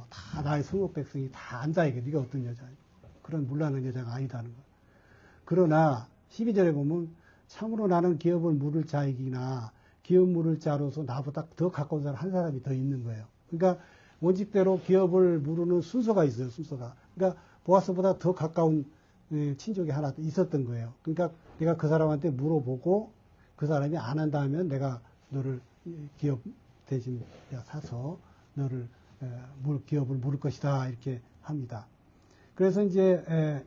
Speaker 1: 다 나의 성읍 백성이 다 안다 이게. 네가 어떤 여자야. 그런 문란한 여자가 아니다는 거야. 그러나 12절에 보면 참으로 나는 기업을 물을 자이기나 기업 물을 자로서 나보다 더 가까운 사람 한 사람이 더 있는 거예요. 그러니까 원칙대로 기업을 물으는 순서가 있어요. 순서가. 그러니까 보아스보다 더 가까운 친족이 하나 있었던 거예요. 그러니까 내가 그 사람한테 물어보고 그 사람이 안 한다 하면 내가 너를 기업 대신 사서 너를 기업을 물을 것이다 이렇게 합니다. 그래서 이제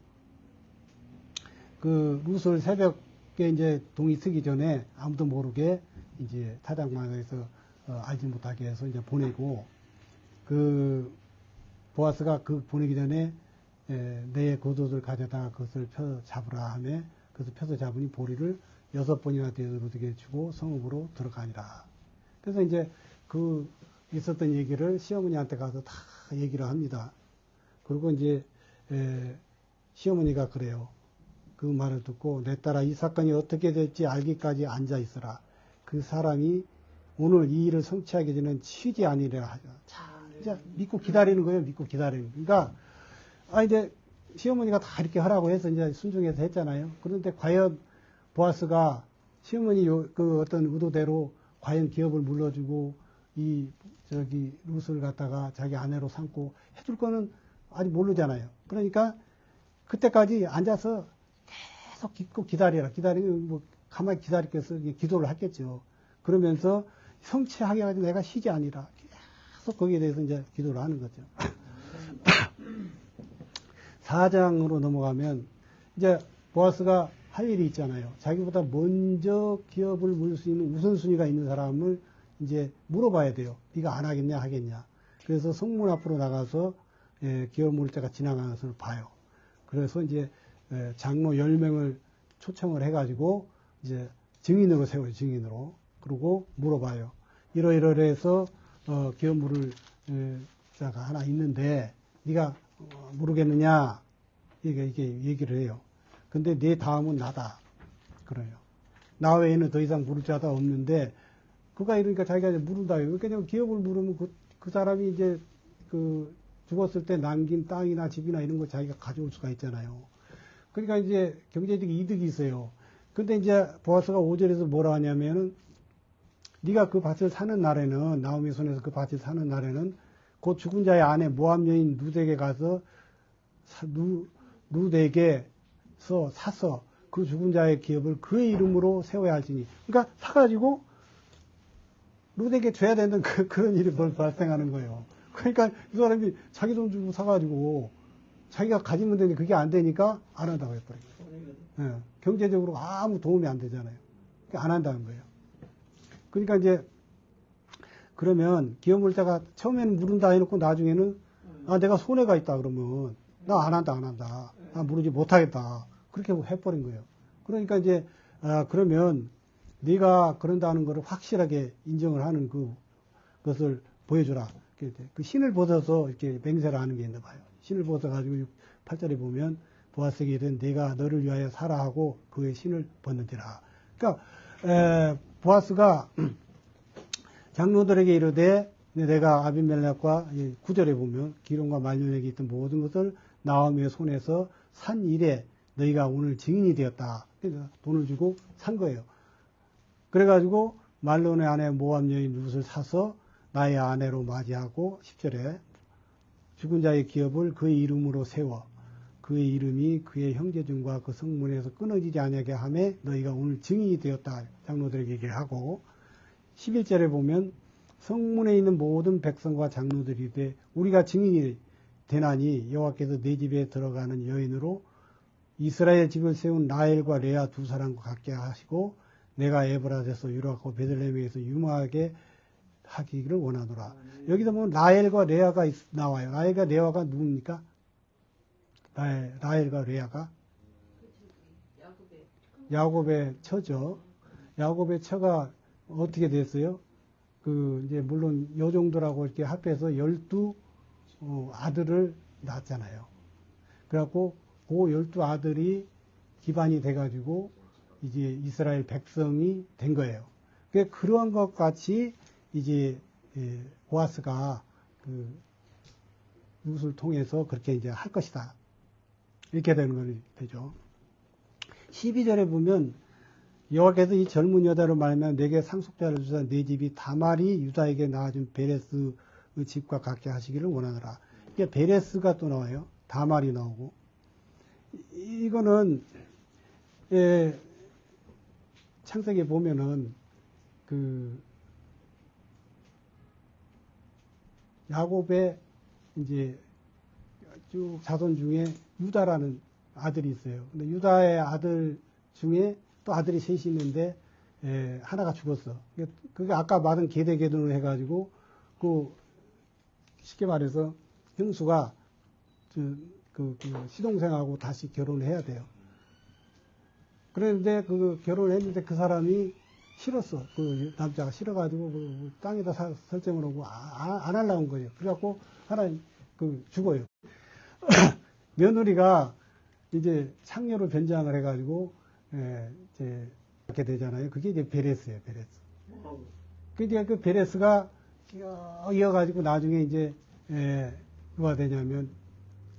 Speaker 1: 그 룻을 새벽에 이제 동이 쓰기 전에 아무도 모르게 이제 타작마을에서 알지 못하게 해서 이제 보내고 그 보아스가 그 보내기 전에 내 겉옷을 가져다가 그것을 펴 잡으라 하며 그래서 펴서 잡으니 보리를 6번이나 되게 주고 성읍으로 들어가니라. 그래서 이제 그 있었던 얘기를 시어머니한테 가서 다 얘기를 합니다. 그리고 이제 시어머니가 그래요. 그 말을 듣고 내 딸아 이 사건이 어떻게 될지 알기까지 앉아 있어라. 그 사람이 오늘 이 일을 성취하기 전에는 치지 아니라 하죠. 진짜 믿고 기다리는 거예요. 믿고 기다리는. 그러니까 이제 시어머니가 다 이렇게 하라고 해서 이제 순종해서 했잖아요. 그런데 과연 보아스가 시어머니 그 어떤 의도대로 과연 기업을 물러주고 룻을 갖다가 자기 아내로 삼고 해줄 거는 아직 모르잖아요. 그러니까 그때까지 앉아서 계속 믿고 기다리라. 기다리면 뭐 가만히 기다리겠어. 기도를 했겠죠. 그러면서 성취하게 가지고 내가 쉬지 아니라 계속 거기에 대해서 이제 기도를 하는 거죠. 4장으로 넘어가면 이제 보아스가 할 일이 있잖아요. 자기보다 먼저 기업을 물 수 있는 우선순위가 있는 사람을 이제 물어봐야 돼요. 네가 안 하겠냐 하겠냐. 그래서 성문 앞으로 나가서 기업 물을 때가 지나가는 것을 봐요. 그래서 이제 장로 10명을 초청을 해가지고 이제 증인으로 세워요. 증인으로. 그리고 물어봐요. 이러이러해서 기업 물을 자가 하나 있는데 네가 모르겠느냐 이게 얘기를 해요. 근데 내 다음은 나다 그래요. 나 외에는 더 이상 물을 자가 없는데 그가 이러니까 자기가 이제 물은다요. 그러니까 기업을 물으면 그 사람이 이제 그 죽었을 때 남긴 땅이나 집이나 이런 거 자기가 가져올 수가 있잖아요. 그러니까 이제 경제적 이득이 있어요. 근데 이제 보아스가 5절에서 뭐라 하냐면은 네가 그 밭을 사는 날에는 나오미 손에서 그 밭을 사는 날에는 그 죽은 자의 아내 모압 여인 룻에게 가서 룻에게서 사서 그 죽은 자의 기업을 그의 이름으로 세워야 할지니. 그러니까 사가지고 룻에게 줘야 되는 그런 일이 발생하는 거예요. 그러니까 이 사람이 자기 돈 주고 사가지고 자기가 가지면 되는데 그게 안 되니까 안 한다고 해버린 거예요. 네, 경제적으로 아무 도움이 안 되잖아요. 그러니까 안 한다는 거예요. 그러니까 이제 그러면 기업물자가 처음에는 물은다 해놓고 나중에는 내가 손해가 있다 그러면 나 안 한다. 나 물지 못하겠다. 그렇게 해버린 거예요. 그러니까 이제 그러면 네가 그런다는 것을 확실하게 인정을 하는 그것을 보여주라. 그 신을 벗어서 이렇게 맹세를 하는 게 있나 봐요. 신을 벗어가지고 8절에 보면 보아스에게 이른 내가 너를 위하여 살아 하고 그의 신을 벗는지라. 그러니까 보아스가 장로들에게 이르되 내가 아비멜렉과 9절에 보면 기론과 말년에게 있던 모든 것을 나오미의 손에서 산 일에 너희가 오늘 증인이 되었다. 그래서 돈을 주고 산 거예요. 그래가지고 말론의 아내 모압 여인 룻을 사서 나의 아내로 맞이하고 10절에 죽은 자의 기업을 그의 이름으로 세워 그의 이름이 그의 형제중과 그 성문에서 끊어지지 아니하게 하며 너희가 오늘 증인이 되었다. 장로들에게 얘기를 하고 11절에 보면 성문에 있는 모든 백성과 장로들이 이르되 우리가 증인이 되나니 여호와께서 내 집에 들어가는 여인으로 이스라엘 집을 세운 라헬과 레아 두 사람과 같게 하시고 내가 에브라스에서 유력하고 베들레헴에서 유망하게 하기를 원하노라. 여기서 보면 라헬과 레아가 나와요. 라헬과 레아가 누굽니까? 라헬과 레아가 야곱의 처죠. 야곱의 처가 어떻게 됐어요? 이제 물론 요 정도라고 이렇게 합해서 12 아들을 낳았잖아요. 그래갖고 그 12 아들이 기반이 돼가지고 이제 이스라엘 백성이 된 거예요. 그런 것 같이 이제 보아스가 룻을 통해서 그렇게 이제 할 것이다. 이렇게 되는 거죠. 12절에 보면 여호와께서 이 젊은 여자로 말하면 내게 상속자를 주사 내 집이 다말이 유다에게 낳아준 베레스의 집과 같게 하시기를 원하노라. 이게 베레스가 또 나와요. 다말이 나오고. 이거는 창세기에 보면은 야곱의 이제 쭉 자손 중에 유다라는 아들이 있어요. 근데 유다의 아들 중에 또 아들이 셋이 있는데 하나가 죽었어. 그게 아까 말한 계대계돈을 해가지고 쉽게 말해서 형수가 시동생하고 다시 결혼을 해야 돼요. 그런데 결혼을 했는데 그 사람이 싫었어. 그 남자가 싫어가지고 땅에다 설정을 하고 안 하려는 거예요. 그래갖고 하나님 죽어요. 며느리가 이제 창녀로 변장을 해가지고 이제 이렇게 되잖아요. 그게 이제 베레스예요. 베레스. 그 베레스가 이어가지고 나중에 이제 누가 되냐면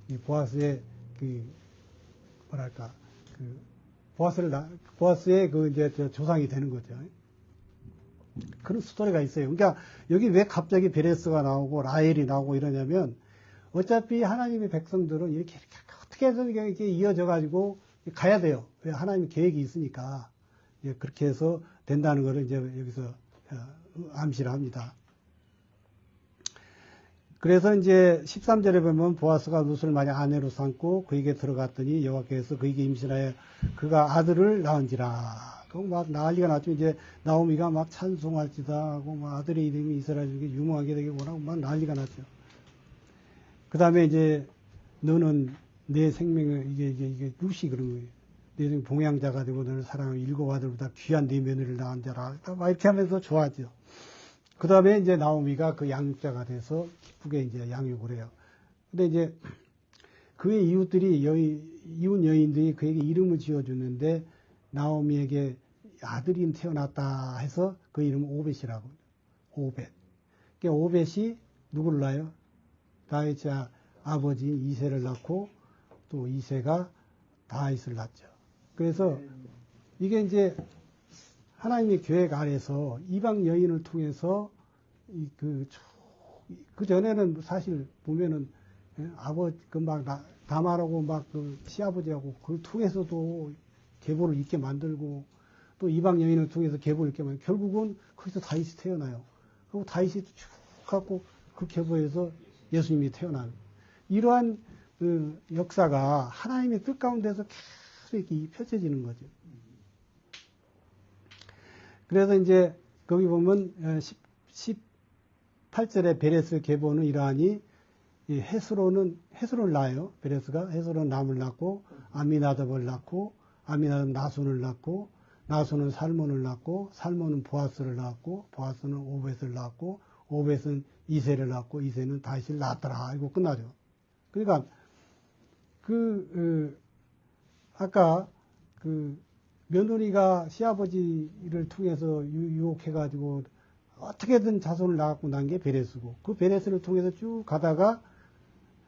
Speaker 1: 이 보아스의 보아스의 이제 조상이 되는 거죠. 그런 스토리가 있어요. 그러니까 여기 왜 갑자기 베레스가 나오고 라헬이 나오고 이러냐면 어차피 하나님의 백성들은 이렇게 어떻게 해서 이렇게 이어져 가지고 가야 돼요. 왜 하나님의 계획이 있으니까 그렇게 해서 된다는 것을 이제 여기서 암시를 합니다. 그래서 이제 13절에 보면 보아스가 룻을 만약 아내로 삼고 그에게 들어갔더니 여호와께서 그에게 임신하여 그가 아들을 낳은지라. 막 난리가 났죠. 이제 나오미가 막 찬송할지다 하고 막 아들의 이름이 이스라엘 중에 유명하게 되게 원하고 막 난리가 났죠. 그 다음에 이제 너는 내 생명을 이게 룻이 그런 거예요. 내 생 봉양자가 되고 너를 사랑하고 일곱 아들보다 귀한 네 며느리를 낳은 자라. 막 이렇게 하면서 좋아하죠. 그 다음에 이제 나오미가 그 양육자가 돼서 기쁘게 이제 양육을 해요. 근데 이제 그의 이웃들이 이웃 여인들이 그에게 이름을 지어주는데 나오미에게 아들이 태어났다 해서 그 이름은 오벳이라고. 오벳. 그러니까 오벳이 누구를 낳아요? 다윗의 아버지인 이새를 낳고 또 이새가 다윗을 낳죠. 그래서 이게 이제 하나님의 계획 아래서 이방 여인을 통해서 그 전에는 사실 보면은 아버지 다말하고 시아버지하고 그걸 통해서도 계보를 있게 만들고 또 이방 여인을 통해서 계보를 있게 만들고 결국은 거기서 다윗이 태어나요. 그리고 다윗이 쭉 갖고 그 계보에서 예수님이 태어나는 이러한 역사가 하나님의 뜻 가운데서 계속 이렇게 펼쳐지는 거죠. 그래서 이제 거기 보면 18절에 베레스 계보는 이러하니 헤스론을 낳아요. 베레스가 헤스론 남을 낳고 아미나답을 낳고 아미나답 나손을 낳고 나손은 살몬을 낳고 살몬은 보아스를 낳았고 보아스는 오벳을 낳았고 오벳은 이새를 낳고 이새는 다윗을 낳았더라. 이거 끝나죠. 그러니까 아까 며느리가 시아버지를 통해서 유혹해가지고 어떻게든 자손을 낳았고 난 게 베레스고 그 베레스를 통해서 쭉 가다가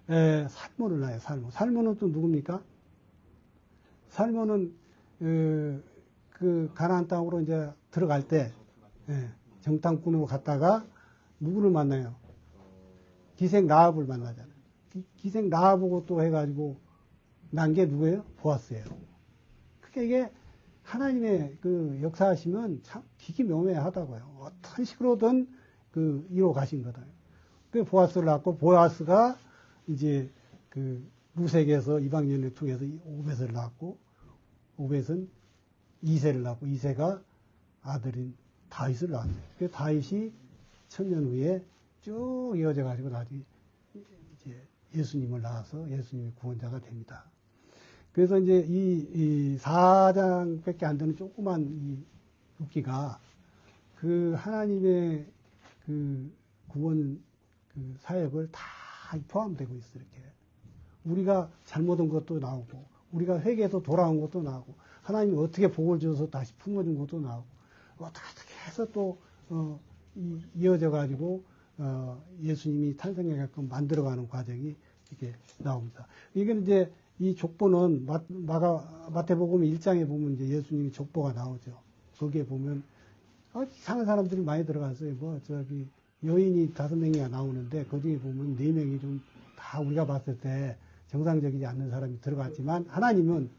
Speaker 1: 살몬을 낳아요. 살몬은 또 누굽니까? 살몬은 그 가나안 땅으로 이제 들어갈 때 정탐꾼으로 갔다가 누구를 만나요? 기생 라합을 만나잖아요. 기생 라합하고 또 해가지고 난 게 누구예요? 보아스예요. 그게 이게 하나님의 그 역사하시면 참 기기묘묘하다고요. 어떤 식으로든 이루어 가신 거다. 그 보아스를 낳고 보아스가 이제 룻에게서 이방인을 통해서 오벳을 낳았고 오벳은 이새를 낳고 이새가 아들인 다윗을 낳았어요. 그 다윗이 천년 후에 쭉 이어져 가지고 나중에 이제 예수님을 낳아서 예수님이 구원자가 됩니다. 그래서 이제 이 4장밖에 안 되는 조그만 루키가 그 하나님의 그 구원 그 사역을 다 포함되고 있어 이렇게. 우리가 잘못한 것도 나오고 우리가 회개해서 돌아온 것도 나오고 하나님이 어떻게 복을 주어서 다시 품어준 것도 나오고 어떻게 해서 또 이어져 가지고 예수님이 탄생하게끔 만들어가는 과정이 이렇게 나옵니다. 이게 이제 이 족보는 마태복음 1장에 보면 이제 예수님이 족보가 나오죠. 거기에 보면 이상한 사람들이 많이 들어갔어요. 여인이 5명이나 나오는데 거기에 보면 4명이 좀 다 우리가 봤을 때 정상적이지 않는 사람이 들어갔지만 하나님은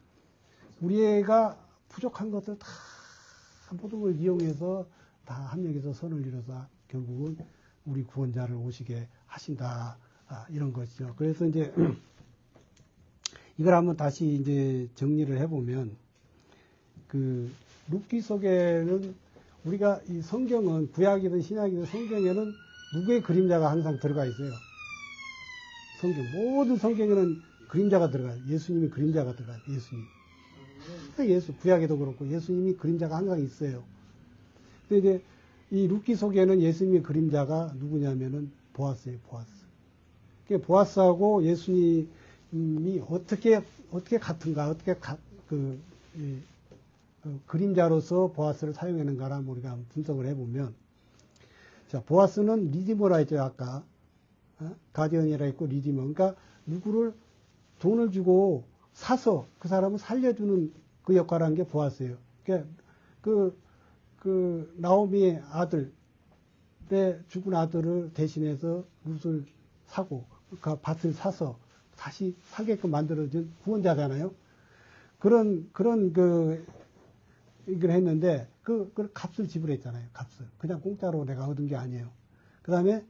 Speaker 1: 우리가 부족한 것들 다 모든 걸 이용해서 다 한 명에서 선을 이뤄서 결국은 우리 구원자를 오시게 하신다. 이런 것이죠. 그래서 이제 이걸 한번 다시 이제 정리를 해보면 그 룻기 속에는 우리가 이 성경은 구약이든 신약이든 성경에는 누구의 그림자가 항상 들어가 있어요. 모든 성경에는 그림자가 들어가요. 예수님이 그림자가 들어가요. 예수님. 구약에도 그렇고 예수님이 그림자가 항상 있어요. 근데 이제 이 룻기 속에는 예수님의 그림자가 누구냐면은 보아스예요. 그러니까 보아스하고 예수님이 어떻게 같은가, 그림자로서 보아스를 사용하는가를 우리가 분석을 해보면, 자, 보아스는 리디머라 했죠, 아까. 가디언이라 했고, 리디머. 그러니까, 누구를 돈을 주고 사서 그 사람을 살려주는 그 역할을 한 게 보아스예요. 그러니까, 나오미의 아들, 때 죽은 아들을 대신해서 룻을 사고, 그 밭을 사서 다시 살게끔 만들어준 구원자잖아요. 이걸 했는데, 그 값을 지불했잖아요. 값을. 그냥 공짜로 내가 얻은 게 아니에요. 그 다음에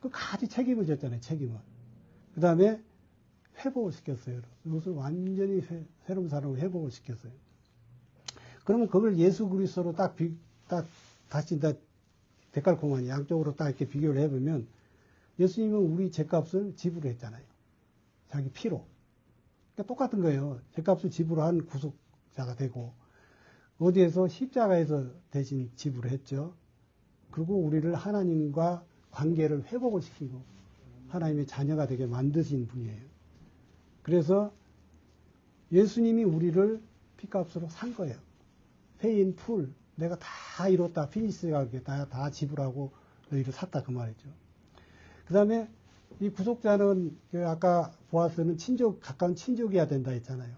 Speaker 1: 그 가지 책임을 졌잖아요. 책임을. 그 다음에 회복을 시켰어요. 룻을 완전히 새로운 사람으로 회복을 시켰어요. 그러면 그걸 예수 그리스도로 다시 데칼코마니 양쪽으로 딱 이렇게 비교를 해보면 예수님은 우리 죄값을 지불했잖아요. 자기 피로. 그러니까 똑같은 거예요. 죄값을 지불한 구속자가 되고 어디에서 십자가에서 대신 지불을 했죠. 그리고 우리를 하나님과 관계를 회복을 시키고 하나님의 자녀가 되게 만드신 분이에요. 그래서 예수님이 우리를 피값으로 산 거예요. Pay in full. 내가 다 이뤘다. 피니스가 다 지불하고 너희를 샀다. 그 말이죠. 그 다음에 이 구속자는 아까 보아스는 가까운 친족이어야 된다 했잖아요.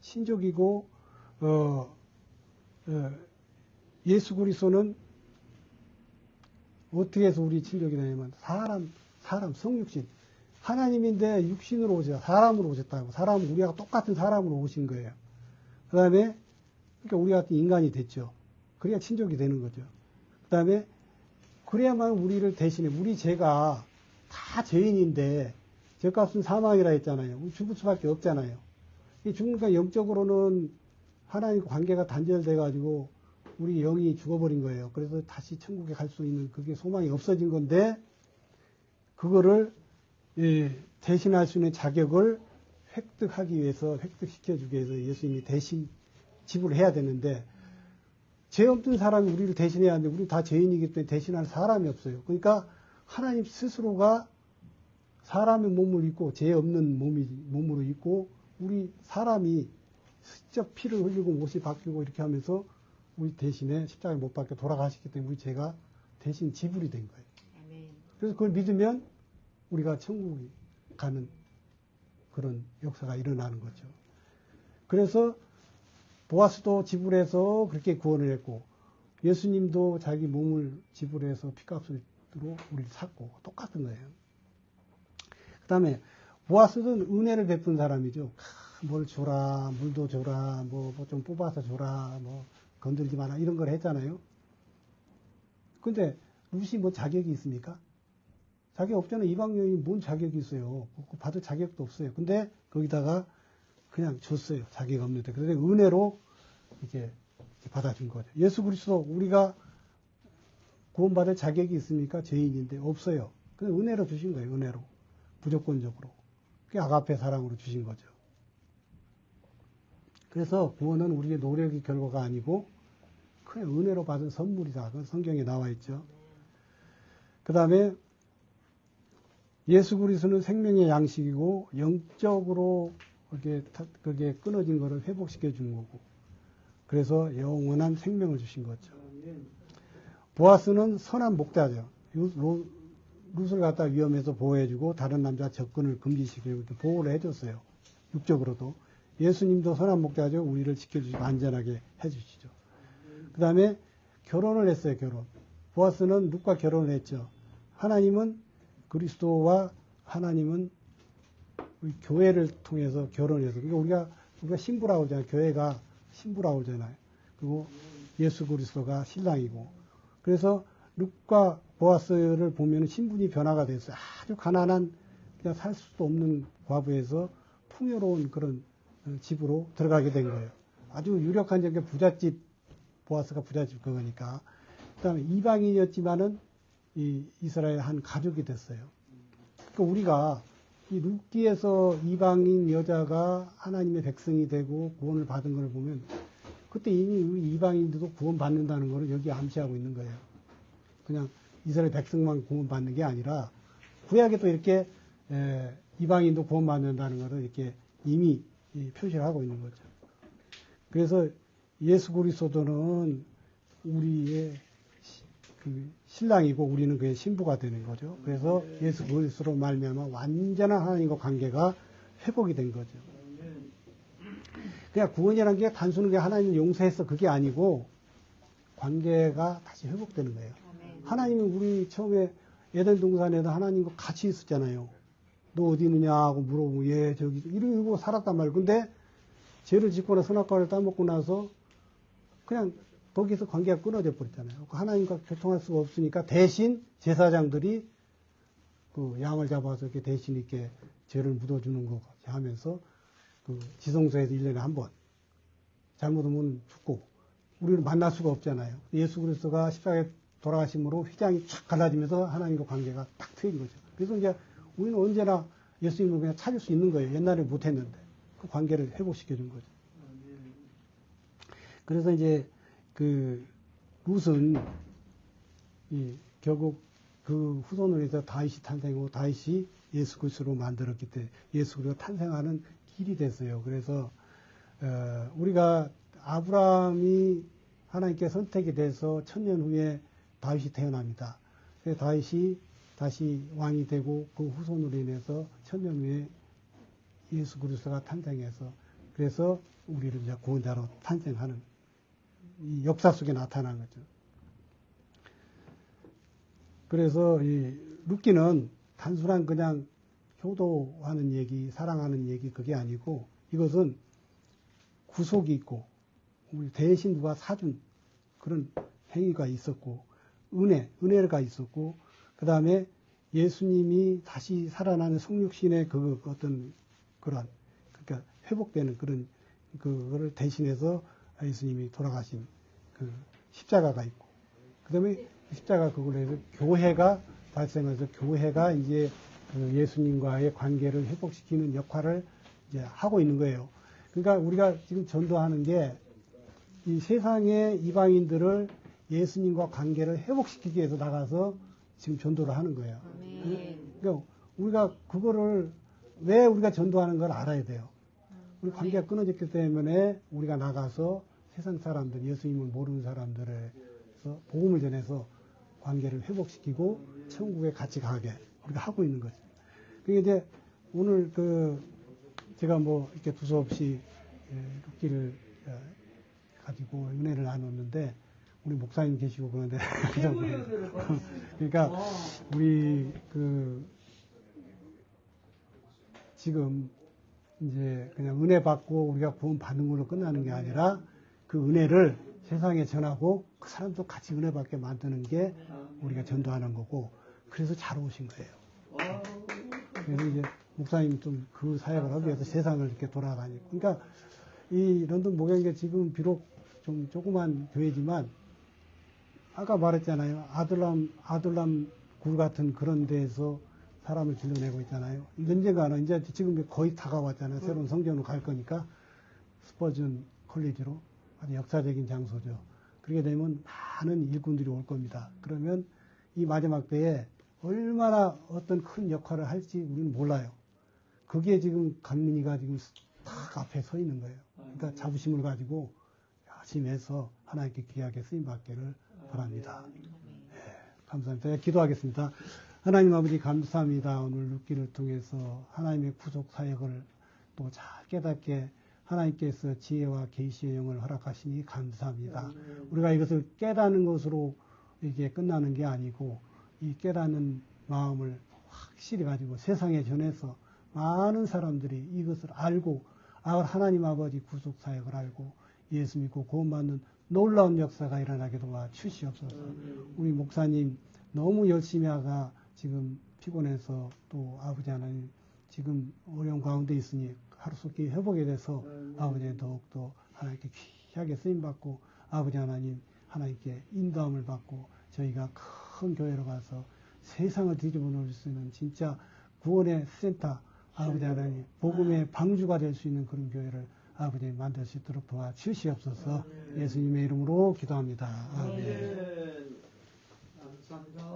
Speaker 1: 친족이고, 예수 그리스도는 어떻게 해서 우리 친족이 되냐면 사람, 성육신. 하나님인데 육신으로 오셨다. 사람으로 오셨다고. 우리가 똑같은 사람으로 오신 거예요. 그 다음에, 그러니까 우리 같은 인간이 됐죠. 그래야 친족이 되는 거죠. 그 다음에, 그래야만 우리를 대신해. 우리 죄가 다 죄인인데, 죄값은 사망이라 했잖아요. 죽을 수밖에 없잖아요. 죽으니까 영적으로는 하나님과 관계가 단절돼가지고, 우리 영이 죽어버린 거예요. 그래서 다시 천국에 갈 수 있는 그게 소망이 없어진 건데, 그거를, 대신할 수 있는 자격을 획득시켜주기 위해서 예수님이 대신 지불해야 되는데, 죄 없는 사람이 우리를 대신해야 하는데, 우리 다 죄인이기 때문에 대신할 사람이 없어요. 그러니까 하나님 스스로가 사람의 몸을 입고, 죄 없는 몸으로 입고, 우리 사람이 직접 피를 흘리고 못이 바뀌고 이렇게 하면서 우리 대신에 십자가에 못 박혀 돌아가셨기 때문에 우리 죄가 대신 지불이 된 거예요. 그래서 그걸 믿으면 우리가 천국에 가는 그런 역사가 일어나는 거죠. 그래서 보아스도 지불해서 그렇게 구원을 했고 예수님도 자기 몸을 지불해서 피값으로 우리를 샀고 똑같은 거예요. 그 다음에 보아스는 은혜를 베푼 사람이죠. 뭘 줘라, 물도 줘라, 뭐 좀 뽑아서 줘라, 뭐 건들지 마라 이런 걸 했잖아요. 근데 룻이 뭐 자격이 있습니까? 자격 없잖아요. 이방 여인이 뭔 자격이 있어요. 받을 자격도 없어요. 근데 거기다가 그냥 줬어요. 자격 없는데. 그런데 은혜로 이렇게 받아준 거죠. 예수 그리스도 우리가 구원받을 자격이 있습니까? 죄인인데 없어요. 그냥 은혜로 주신 거예요. 은혜로. 무조건적으로. 그게 아가페 사랑으로 주신 거죠. 그래서 구원은 우리의 노력의 결과가 아니고 그냥 은혜로 받은 선물이다. 그 성경에 나와 있죠. 그 다음에 예수 그리스도는 생명의 양식이고 영적으로 그게 끊어진 거를 회복시켜 준 거고, 그래서 영원한 생명을 주신 거죠. 보아스는 선한 목자죠. 룻을 갖다 위험해서 보호해주고 다른 남자 접근을 금지시키고 이렇게 보호를 해줬어요. 육적으로도. 예수님도 선한 목자죠. 우리를 지켜주시고 안전하게 해주시죠. 그 다음에 결혼을 했어요. 결혼. 보아스는 룻과 결혼을 했죠. 하나님은 그리스도와 하나님은 우리 교회를 통해서 결혼해서, 그러니까 우리가 신부라고 하잖아요. 교회가 신부라고 하잖아요. 그리고 예수 그리스도가 신랑이고, 그래서 룻과 보아스를 보면 신분이 변화가 됐어요. 아주 가난한, 그냥 살 수도 없는 과부에서 풍요로운 그런 집으로 들어가게 된 거예요. 아주 유력한 게 부잣집, 보아스가 부잣집 그거니까. 그 다음에 이방인이었지만은 이 이스라엘 한 가족이 됐어요. 그러니까 우리가 이 룻기에서 이방인 여자가 하나님의 백성이 되고 구원을 받은 걸 보면 그때 이미 이방인들도 구원 받는다는 거를 여기 암시하고 있는 거예요. 그냥 이스라엘 백성만 구원 받는 게 아니라 구약에도 이렇게 이방인도 구원 받는다는 거를 이렇게 이미 표시를 하고 있는 거죠. 그래서 예수 그리스도는 우리의 그 신랑이고 우리는 그의 신부가 되는 거죠. 그래서 예수 그리스도로 말미암아 완전한 하나님과 관계가 회복이 된 거죠. 그냥 구원이라는 게 단순하게 하나님을 용서해서 그게 아니고 관계가 다시 회복되는 거예요. 하나님은 우리 처음에 에덴 동산에도 하나님과 같이 있었잖아요. 너 어디 있느냐 하고 물어보고 예 저기 이러고 살았단 말이에요. 근데 죄를 짓거나 선악과를 따먹고 나서 그냥 거기서 관계가 끊어져 버렸잖아요. 하나님과 교통할 수가 없으니까 대신 제사장들이 그 양을 잡아서 이렇게 대신 이렇게 죄를 묻어주는 거 하면서 그 지성소에서 1년에 한 번 잘못하면 죽고 우리는 만날 수가 없잖아요. 예수 그리스도가 십자가에 돌아가심으로 휘장이 쫙 갈라지면서 하나님과 관계가 딱 트인 거죠. 그래서 이제 우리는 언제나 예수님을 그냥 찾을 수 있는 거예요. 옛날에 못했는데 그 관계를 회복시켜 준 거죠. 그래서 이제 그 룻은 결국 그 후손으로 해서 다윗이 탄생하고 다윗이 예수 그리스도로 만들었기 때문에 예수 그리스도가 탄생하는 길이 됐어요. 그래서 우리가 아브라함이 하나님께 선택이 돼서 1000년 후에 다윗이 태어납니다. 그래서 다윗이 다시 왕이 되고 그 후손으로 인해서 1000년 후에 예수 그리스도가 탄생해서 그래서 우리를 이제 구원자로 탄생하는 이 역사 속에 나타난 거죠. 그래서 이 룻기는 단순한 그냥 효도하는 얘기, 사랑하는 얘기 그게 아니고 이것은 구속이 있고 우리 대신 누가 사준 그런 행위가 있었고 은혜가 있었고 그 다음에 예수님이 다시 살아나는 성육신의 그 어떤 그런 그러니까 회복되는 그런 그거를 대신해서 예수님이 돌아가신 그 십자가가 있고 그 다음에 십자가 그걸로 해서 교회가 발생해서 교회가 이제 그 예수님과의 관계를 회복시키는 역할을 이제 하고 있는 거예요. 그러니까 우리가 지금 전도하는 게 이 세상의 이방인들을 예수님과 관계를 회복시키기 위해서 나가서 지금 전도를 하는 거예요. 그러니까 우리가 그거를 왜 우리가 전도하는 걸 알아야 돼요. 우리 관계가 끊어졌기 때문에 우리가 나가서 세상 사람들, 예수님을 모르는 사람들에서 복음을 전해서 관계를 회복시키고 천국에 같이 가게 우리가 하고 있는 거죠. 그게 이제 오늘 제가 뭐 이렇게 두서없이 룻기를 가지고 은혜를 나눴는데 우리 목사님 계시고 그런데 그러니까 우리 지금 이제 그냥 은혜 받고 우리가 구원 받는 걸로 끝나는 게 아니라 그 은혜를 세상에 전하고 그 사람도 같이 은혜 받게 만드는 게 우리가 전도하는 거고 그래서 잘 오신 거예요. 그래서 이제 목사님 좀 그 사역을 하기 위해서 세상을 이렇게 돌아다니고 그러니까 이 런던 목양교 지금 비록 좀 조그만 교회지만 아까 말했잖아요. 아들람 굴 같은 그런 데에서 사람을 길러내고 있잖아요. 언젠가는 이제 지금 거의 다가왔잖아요. 새로운 성전으로 갈 거니까 스퍼전 컬리지로 아주 역사적인 장소죠. 그렇게 되면 많은 일꾼들이 올 겁니다. 그러면 이 마지막 때에 얼마나 어떤 큰 역할을 할지 우리는 몰라요. 그게 지금 강민이가 지금 딱 앞에 서 있는 거예요. 그러니까 자부심을 가지고 열심히 해서 하나님께 귀하게 쓰임받기를 바랍니다. 감사합니다. 제가 기도하겠습니다. 하나님 아버지 감사합니다. 오늘 룻기를 통해서 하나님의 구속 사역을 또 잘 깨닫게 하나님께서 지혜와 계시의 영을 허락하시니 감사합니다. 우리가 이것을 깨닫는 것으로 이게 끝나는 게 아니고 이 깨닫는 마음을 확실히 가지고 세상에 전해서 많은 사람들이 이것을 알고 하나님 아버지 구속 사역을 알고 예수 믿고 구원받는 놀라운 역사가 일어나게 도와 주시옵소서. 우리 목사님 너무 열심히 하가 지금 피곤해서 또 아버지 하나님 지금 어려운 가운데 있으니 하루속히 회복이 돼서 아버지 더욱더 하나님께 귀하게 쓰임받고 아버지 하나님 하나님께 인도함을 받고 저희가 큰 교회로 가서 세상을 뒤집어 놓을 수 있는 진짜 구원의 센터 아버지 하나님 복음의 방주가 될 수 있는 그런 교회를 아버지 만들 수 있도록 도와주시옵소서. 예수님의 이름으로 기도합니다. 아멘. 감사합니다.